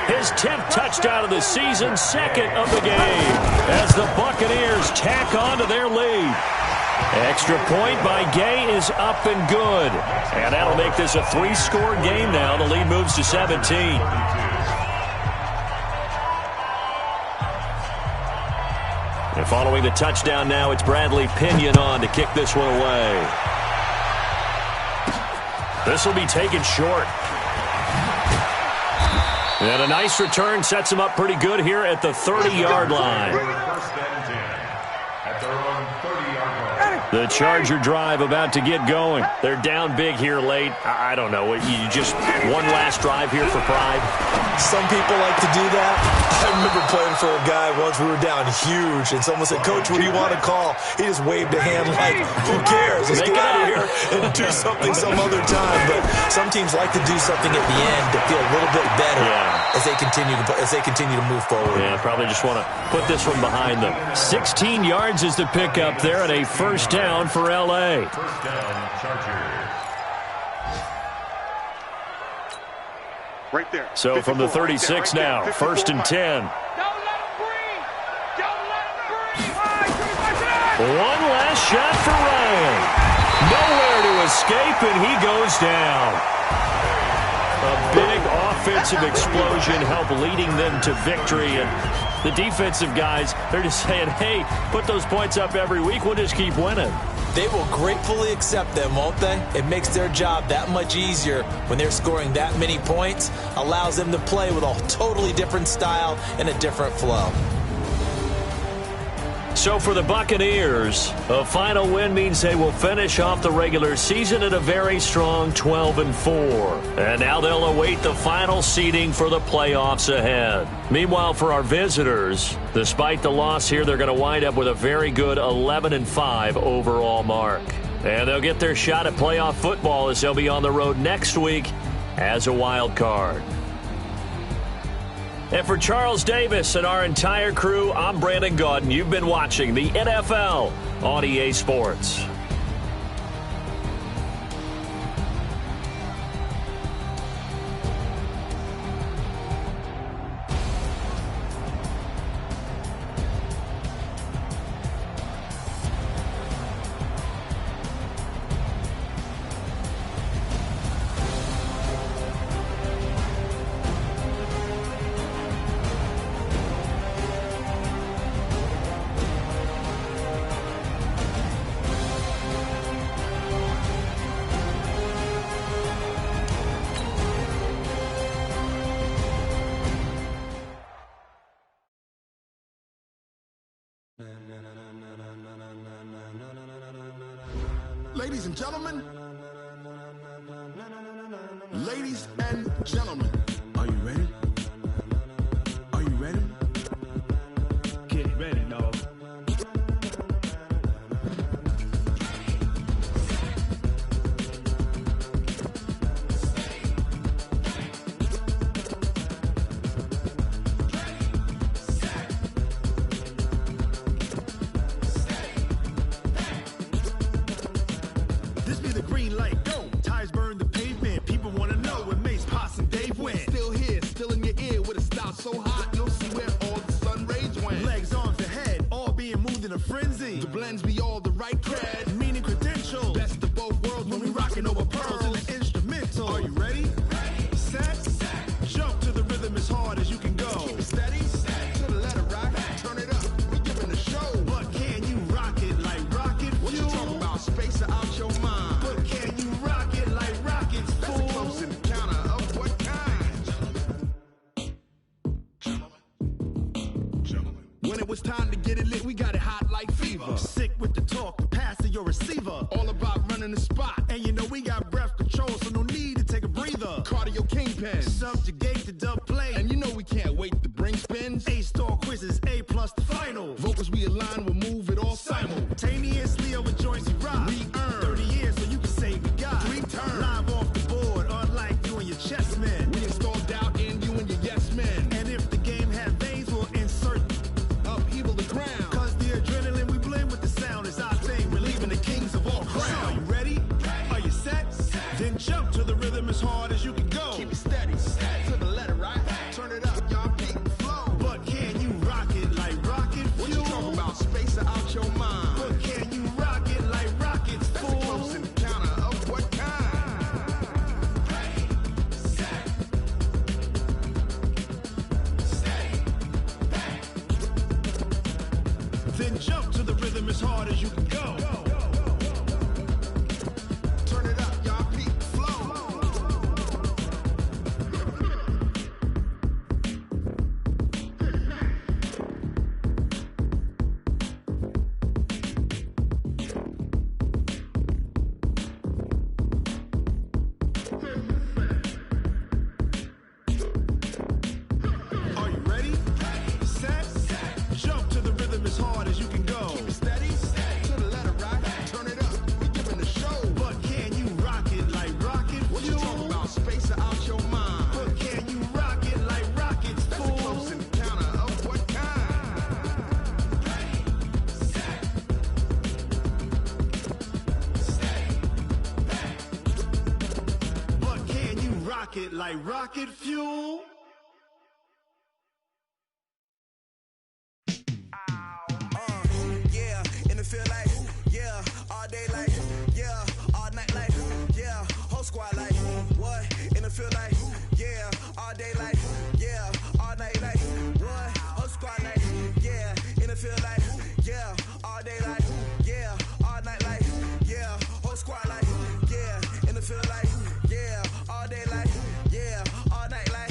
his 10th touchdown of the season, second of the game, as the Buccaneers tack on to their lead. Extra point by Gay is up and good. And that'll make this a 3-score game now. The lead moves to 17. And following the touchdown now, it's Bradley Pinion on to kick this one away. This will be taken short. And a nice return sets him up pretty good here at the 30-yard line. The Charger drive about to get going. They're down big here late. I don't know. You just one last drive here for pride? Some people like to do that. I remember playing for a guy once. We were down huge, and someone said, "Coach, what do you want to call?" He just waved a hand like, "Who cares? Let's get out of here and do something some other time." But some teams like to do something at the end to feel a little bit better as they continue to move forward. Yeah, probably just want to put this one behind them. 16 yards is the pickup there, and a first down for L.A. First down, Chargers. Right there. So from the 36 now, first and 10. Don't let him breathe. Don't let him breathe. One last shot for Ryan. Nowhere to escape, and he goes down. A big offensive explosion helped leading them to victory. And the defensive guys, they're just saying, hey, put those points up every week. We'll just keep winning. They will gratefully accept them, won't they? It makes their job that much easier when they're scoring that many points. Allows them to play with a totally different style and a different flow. So for the Buccaneers, a final win means they will finish off the regular season at a very strong 12-4. And now they'll await the final seeding for the playoffs ahead. Meanwhile, for our visitors, despite the loss here, they're going to wind up with a very good 11-5 overall mark. And they'll get their shot at playoff football as they'll be on the road next week as a wild card. And for Charles Davis and our entire crew, I'm Brandon Gaudin. You've been watching the NFL on EA Sports. Ladies and gentlemen, are you ready? Are you ready? Get ready, dog. This be the green light, go. Tires burn the pavement. People want to know where Mace, Potts, and Dave went. Still here, still in your ear with a style so hot, you'll see where all the sun rays went. Legs, arms, and head, all being moved in a frenzy. The blends be all the right cred, meaning credentials. Best of both worlds when we rocking over pearls in the instrumental. Are you ready? Set. Jump to the rhythm as hard as you can go. Keep it steady, to the letter right. Turn it up, we giving the show. But can you rock it like rocket fuel? What you talking about? Space out your mind. But can you rock it like rockets, fool? That's a close encounter of what kind? Gentlemen. When it was time to get it lit, we got it hot like fever. Sick with the talk, the pass to your receiver. All about running the spot. And you know we got breath control, so no need to take a breather. Cardio kingpin, subjugate the dub play. And you know we can't wait to bring spins. A-star quizzes, A+ the final. Vocals we align, we'll move it all simultaneously over joints we rock. We earn 30 years so you can say we got 3 turns. Live off the board, unlike you and your chess men. We install doubt in you and your yes men. And if the game had veins, we'll insert upheaval the ground. Cause the adrenaline we blend with the sound is our thing. Relieving the kings of all crowns. So are you ready? Are you set? Then jump to the rhythm as hard as you can go. Keep it steady, to the letter right. Turn it up, y'all beat the flow. But can you rock it like rocket fuel? What you talking about? Space out your mind. But can you rock it like rockets, fool? That's a close encounter of what kind? Then jump to the rhythm as hard as you can go. Turn it up, y'all beat the flow. Are you ready? Set. Jump to the rhythm as hard as you can go. Keep it steady, to the letter right. Turn it up, we giving the show. But can you rock it like rocket fuel? What you talking about? Space out your mind. But can you rock it like rockets, fool? That's a close encounter of what kind? But can you rock it like rocket fuel? Yeah, and it feel like, yeah, all day like, yeah, all night like, yeah, whole squad like, what? And it feel like, yeah, all day like, yeah, all night like, what? Whole squad like, yeah, and it feel like, yeah, all day like, yeah, all night like, yeah, whole squad like, yeah, and it feel like, yeah, all day like, yeah, all night like,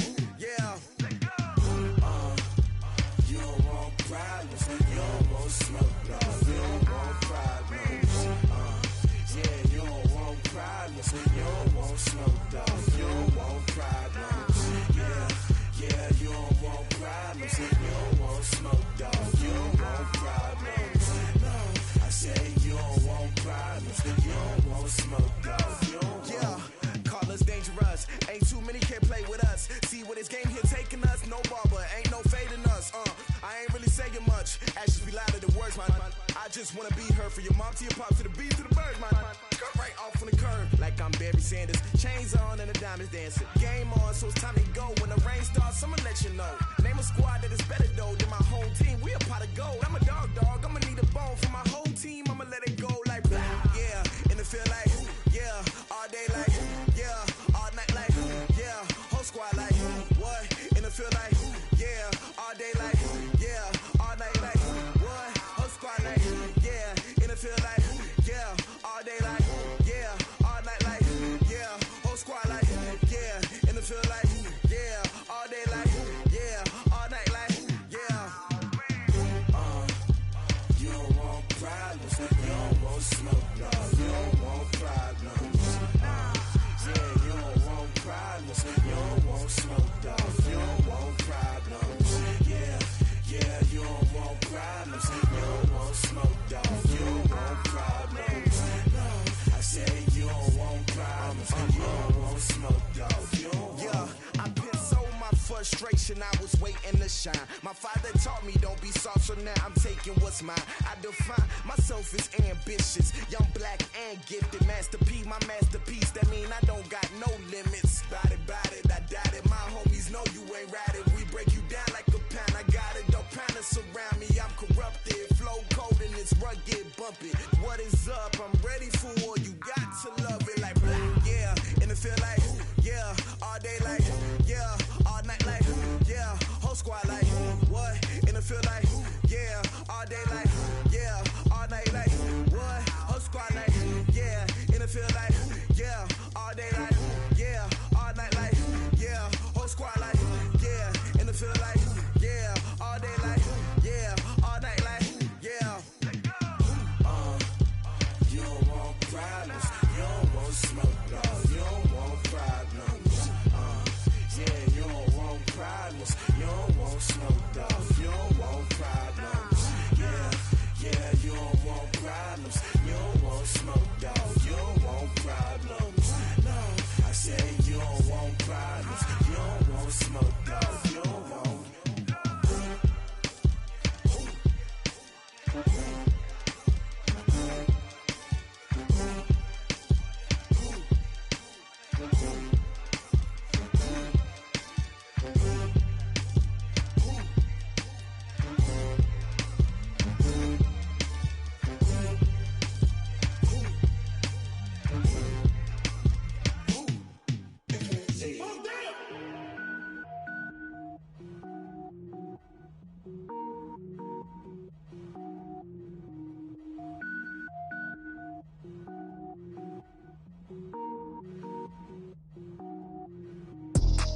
just wanna be her. For your mom to your pop to the beat to the birds, my cut right off on the curb. Like I'm Barry Sanders, chains on and the diamonds dancing. Game on, so it's time to go. When the rain starts, I'ma let you know. Name a squad that is better though than my whole team. We a pot of gold. I'm a dog, I'ma need a bone for my whole team. I'ma let it go like blah. Yeah, and it feel like yeah, all day like yeah, all night like yeah, whole squad like what? And it feel like yeah, all day like yeah, all night like what? Whole squad like yeah, and it feel like yeah, all day like yeah, all night like yeah, whole squad like yeah, and it feel like yeah, all day like yeah, all night like yeah. You don't want problems, you don't want smoke, dog. You don't want problems. Yeah, you don't want problems, you don't want smoke, dog. You don't want problems. Yeah, you don't want problems, you don't want smoke, dog. You don't want problems. No, I said you don't want problems, you don't want smoke, dog. You don't want. I've been so my frustration, I was waiting to shine. My father taught me don't be soft, so now I'm taking what's mine. I define myself as ambitious, young, black, and gifted. Master P, my masterpiece. That mean I don't got no limits. Bout it, I doubt it. My homies know you ain't ratted. We break you down like a pound. I got it, don't panic surround me. I'm corrupted, flow cold and it's rugged, bump it. What is up? I'm ready for war. You got to love it like blah. Yeah, and it feel like yeah, all day like yeah, all night like yeah, whole squad like what? And it feel like yeah, all day like yeah, all night like what? Whole squad like yeah, and it feel like yeah, all day like yeah, all night like yeah, whole squad like yeah, and it feel like yeah, all day like yeah, all night like yeah. You don't want problems, you don't want smoke, dog. You don't want problems. Yeah, you don't want problems, you don't want smoke, dog. You don't want problems. Yeah, you don't want problems, you don't want smoke, dog. You don't want problems. No, I said you don't want problems, you don't want smoke, dog. You don't want.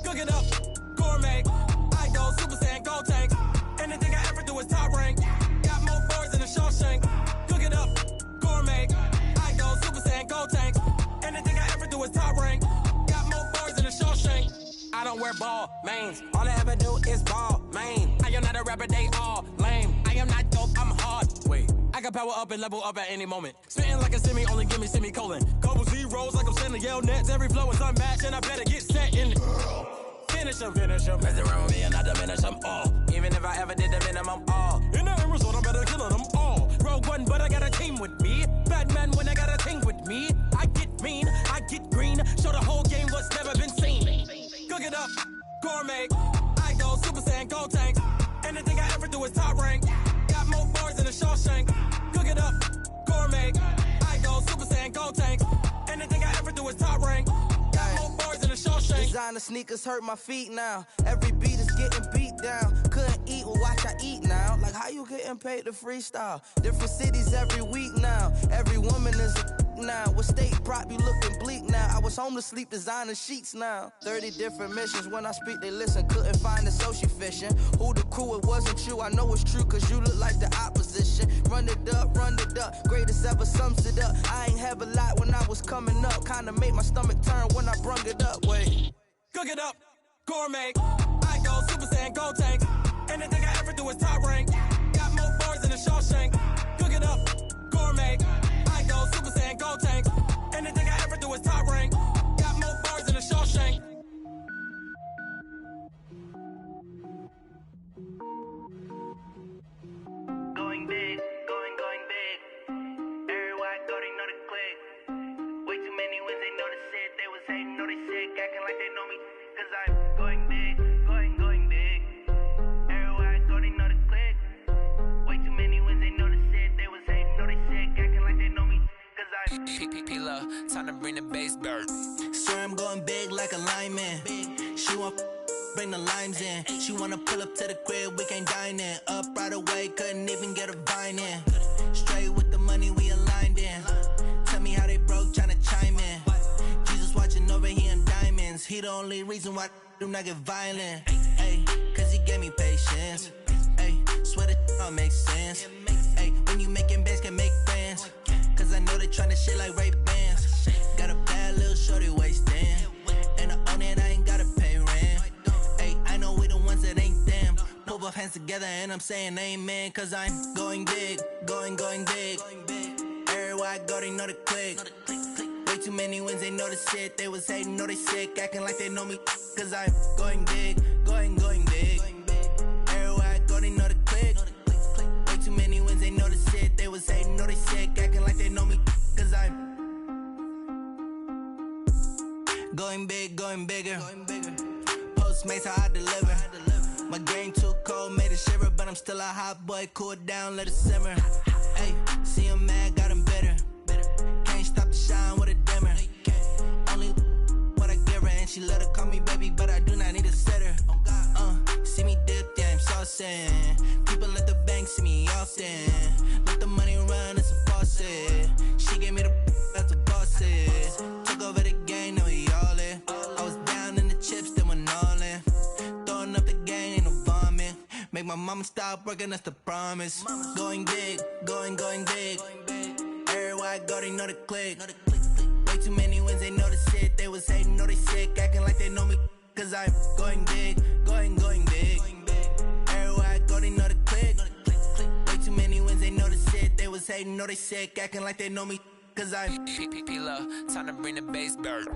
Cook it up, gourmet. I go Super Saiyan, go tank. Anything I ever do is top rank. Got more boys than a Shawshank. Cook it up, gourmet. I go Super Saiyan, go tank. Anything I ever do is top rank. Got more boys than a Shawshank. I don't wear ball mains. All I ever do is ball main. I am not a rapper, they all lame. I am not dope, I'm hard. Wait, I can power up and level up at any moment. Spitting like a semi, only give me semicolon. Couple zeros like I'm sending yell nets. Every flow is unmatched and I better get set in. Finish them. Mess around with me and I diminish them all. Even if I ever did the minimum, all. In the end result, I'm better killing them all. Rogue One, but I got a team with me. Batman when I got a team with me. I get mean, I get green. Show the whole game what's never been seen. Cook it up, gourmet. I go Super Saiyan, go tank. Anything I ever do is top rank. Got more boys than a Shawshank. Cook it up, gourmet. I go Super Saiyan, go tank. Anything I ever do is top rank. Got more boys than a Shawshank. Designer sneakers hurt my feet now. Every beat is getting beat down. Couldn't eat, well watch I eat now. Like how you getting paid to freestyle? Different cities every week now. Every woman is a now. What state prop you looking bleak now? I was home to sleep designer sheets now. 30 different missions. When I speak they listen. Couldn't find the social fishing. Who the crew? It wasn't you. I know it's true cause you look like the opposition. Run it up. Greatest ever sums it up. I ain't have a lot when I was coming up. Kinda made my stomach turn when I brung it up. Wait. Cook it up, gourmet. I go Super Saiyan, go tank. Anything I ever do is top rank. Got more boys than a Shawshank. Cook it up, gourmet. I go Super Saiyan, go tank. Anything I ever do is top rank. Got more boys than a Shawshank. Going big, going big. love, time to bring the bass bird. Swear I'm going big like a lineman. She want bring the limes in. She wanna pull up to the crib, we can't dine in. Up right away, couldn't even get a vine in. Straight with the money we aligned in. Tell me how they broke, tryna chime in. Jesus watching over here in diamonds. He the only reason why I do not get violent. Ay, cause he gave me patience. Ay, swear that all makes sense. Ay, when you making bands, can make friends. Cause I know they tryna shit like Ray-Bans. Got a bad little shorty wasting. And I own it, I ain't gotta pay rent. Ay, I know we the ones that ain't them. Pull both hands together and I'm saying amen. Cause I'm going big, going big. Everywhere I go, they know the click. Way too many wins, they know the shit. They was hating, know they sick, acting like they know me. Cause I'm going big, going big. Everywhere I go, they know the click. Way too many wins, they know the shit. They was hating, know they sick, acting like they know me. Cause I'm going big, going bigger. Postmates, how I deliver. My game too cold, made it shiver. But I'm still a hot boy, cool it down, let it simmer. Hey, see him mad, got him bitter. Can't stop the shine with a dimmer. Only what I give her, and she let her call me baby, but I do not need a sitter. See me dip, yeah, I'm saucing. People at the bank see me often. Let the money run, it's a faucet. She gave me the that's a boss is. Took over the game, now we all in. I was down in the chips, then went all in. Throwing up the game, ain't no vomit. Make my mama stop working, that's the promise. Going big, going big. Everywhere I go, they know the click. Way too many wins, they know the shit. They was hating, know they sick, acting like they know me. Cause I'm going big, going big. Everywhere I go, they know the click. Way too many wins, they know the shit. They was hating, know they sick, acting like they know me. Cause I'm P-P-P-Love, time to bring the bass bird.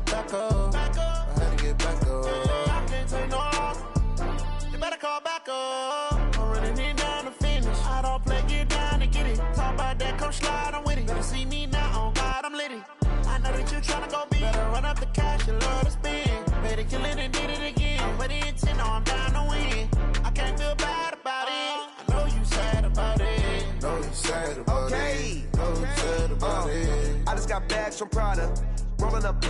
Back up. I had to get back up. I can't take no loss. You better call back up. I'm running it down to finish. I don't play, get down to get it. Talk about that, come slide, I'm with it. Better see me now, on God, I'm lit it. I know that you tryna go big. Better run up the cash, you love to spend. Better kill it and did it again. But the intent, no, I'm down to win. I can't feel bad about it. I know you sad about it. Know you sad about it. Know you sad about it. I just got bags from Prada. Rolling up,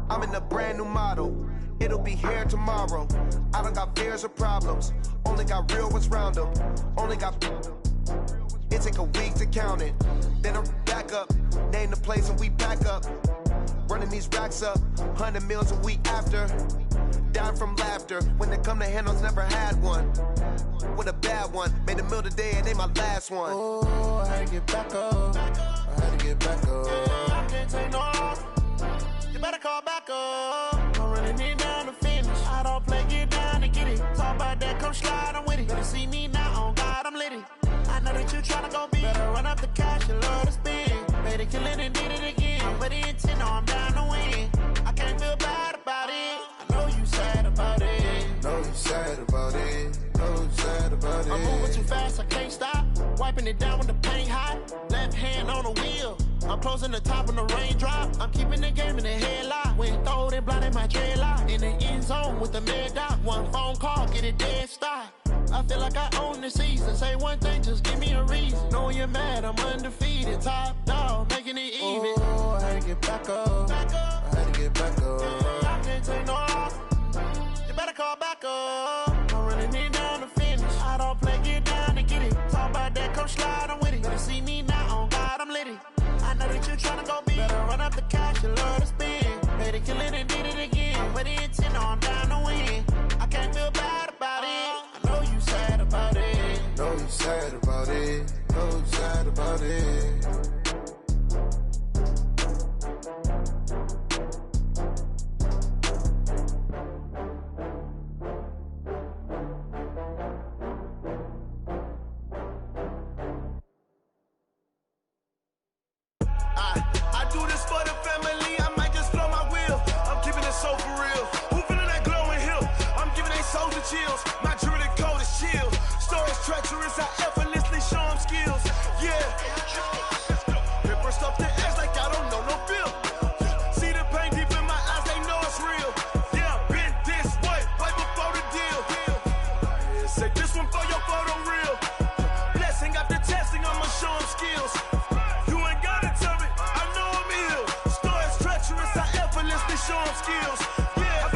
I'm in a brand new model. It'll be here tomorrow. I don't got fears or problems. Only got real ones round them. Only got. It take a week to count it. Then I'm back up. Name the place and we back up. Running these racks up. 100 meals a week after. Down from laughter. When it come to handles, never had one. With a bad one. Made a meal today and they my last one. Oh, I had to get back up. I had to get back up. I can't take no loss. You better call back up. I'm running it down to finish. I don't play, get down to get it. Talk about that, come slide, I'm with it. Better see me now, on God, I'm lit it. I know that you tryna go big. Better run up the cash, you love to spend. Better kill it and did it again. But the intent, no, I'm down to win. I can't feel bad about it. I know you sad about it. Know you sad about it. Know you sad about it. I'm moving too fast, I can't stop. Wiping it down when the paint hot. Left hand on the wheel. I'm closing the top on the raindrop. I'm keeping the game in the headlock. When throwed and blinded my dreadlock. In the end zone with the mad dot. One phone call, get it dead stop. I feel like I own the season. Say one thing, just give me a reason. Knowing you're mad, I'm undefeated. Top dog, making it even. Oh, I had to get back up. I had to get back up. I can't take no loss. You better call back up. I'm running it down to finish. I don't play, get down to get it. Talk about that, come slide, I'm with it. Better see me now, on God, I'm lit it. I know that you tryna go big. Better run up the cash, you love to spend. Better kill it and did it again. But the intent, no, I'm down to win. I can't feel bad about it. I know you sad about it. Know know you sad about it. Know you sad about it. I do this for the family, I might just blow my wheel. I'm keeping it so for real. Who feeling that glowing hill? I'm giving they soldier chills. My jewelry code is chill. Stories treacherous, I effortlessly show them skills. Yeah. Paper stuff to edge like I don't know no feel. See the pain deep in my eyes, they know it's real. Yeah, been this way, right before the deal. Say this one for your photo real. Blessing after testing, I'ma show them skills. Show them skills. Yeah,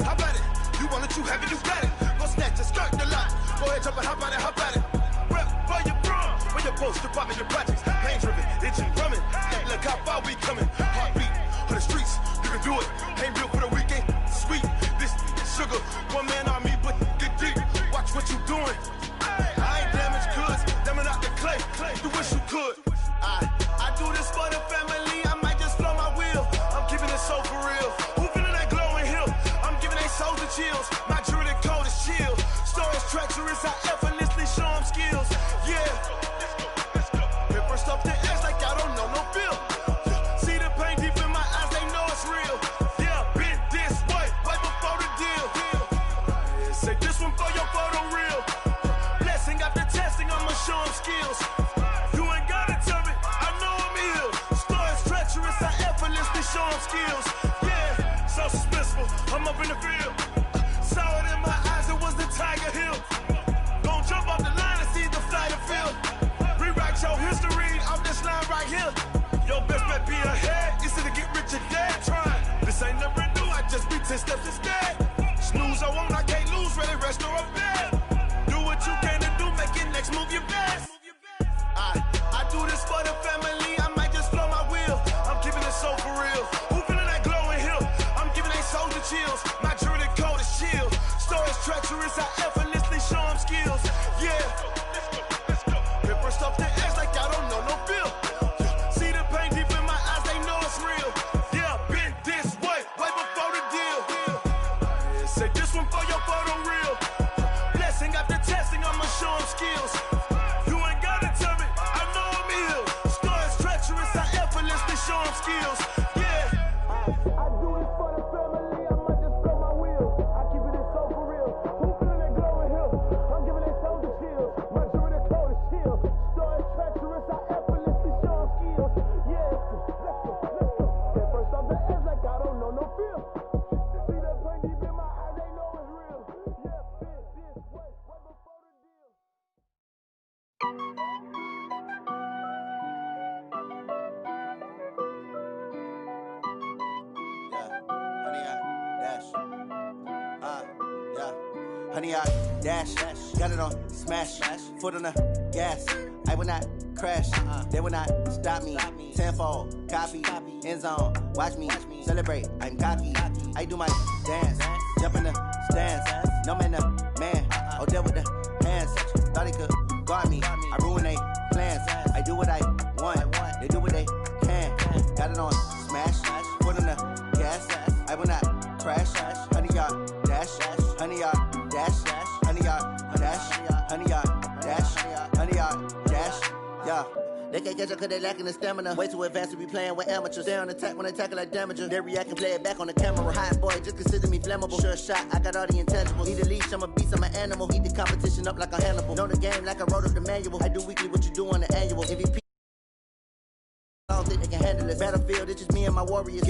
how about it? You want it, you have it, you got it. Go snatch it, skirt the lot. Go ahead, jump it, how about it? Rep where you from, where you post, department, your projects. Pain driven, engine drumming. Look how far we coming. Heartbeat on the streets, you can do it. Ain't real for the weekend, sweet. This sugar, one man army, but get deep. Watch what you doing. I ain't damaged goods, damn out the clay. You wish you could. I do this for the family, I might just blow my wheel. I'm keeping it so for real. Who feeling that glowing hill? I'm giving they soldier chills. My jewelry code is chill. Stories treacherous, I effortlessly show them skills. Yeah. Paper stuff to edge like I don't know no feel. See the pain deep in my eyes, they know it's real. Yeah, been this way, right before the deal. Say this one for your photo real. Blessing after testing, I'ma show them skills. Show them skills, yeah, so suspenseful. I'm up in the field, saw it in my eyes, it was the Tiger Hill. Gon' jump off the line and see the flight of field. Rewrite your history off this line right here. Your best bet be ahead, easy to get rich or dead. Trying, this ain't never new, I just be 10 steps instead. Snooze I won't, I can't lose, ready, rest or up bed. Do what you can to do, make your next move your best. I do this for the family, I might just blow my wheel. I'm keeping it so for real. Who feeling that glowing hill? I'm giving they soldier chills. My jewelry code is chill. Stories treacherous, I effortlessly show them skills. Yeah. Paper stuff to edge like I don't know no feel. See the pain deep in my eyes, they know it's real. Yeah, been this way, right before the deal. Say this one for your photo real. Blessing after testing, I'ma show them skills. Show them skills, yeah. I do this for the family, I might just blow my wheel. I keep it so for real. Who feeling that glowing hill? I'm giving they soldier chills. My jewelry code is chill. Stories treacherous, I effortlessly show them skills. Yeah, let's go. At first off the edge like I don't know no feel. See that pain deep in my eyes, they know it's real. Yeah, this way, right before the deal. Honey, I dash, got it on smash, foot on the gas. I will not crash, they will not stop me. Tenfold, copy, end zone, watch me celebrate. I'm cocky, I do my dance, jump in the stands. No man, man, oh, there with the hands. Thought he could guard me, I ruin they plans. I do what I want, they do what they can. Got it on smash, foot on the gas. I will not crash, honey, y'all dash, honey, y'all dash, honey, y'all dash, honey, y'all dash, honey, y'all dash, yeah. They can't catch up cause they lacking the stamina. Way too advanced to be playing with amateurs. Stay on attack when they tackle like damager. They react and play it back on the camera. Hot boy, just consider me flammable. Sure shot, I got all the intangibles. Need a leash, I'm a beast, I'm an animal. Eat the competition up like a Hannibal. Know the game like I wrote up the manual. I do weekly what you do on the annual. MVP, I don't think they can handle it. Battlefield, it's just me and my warriors.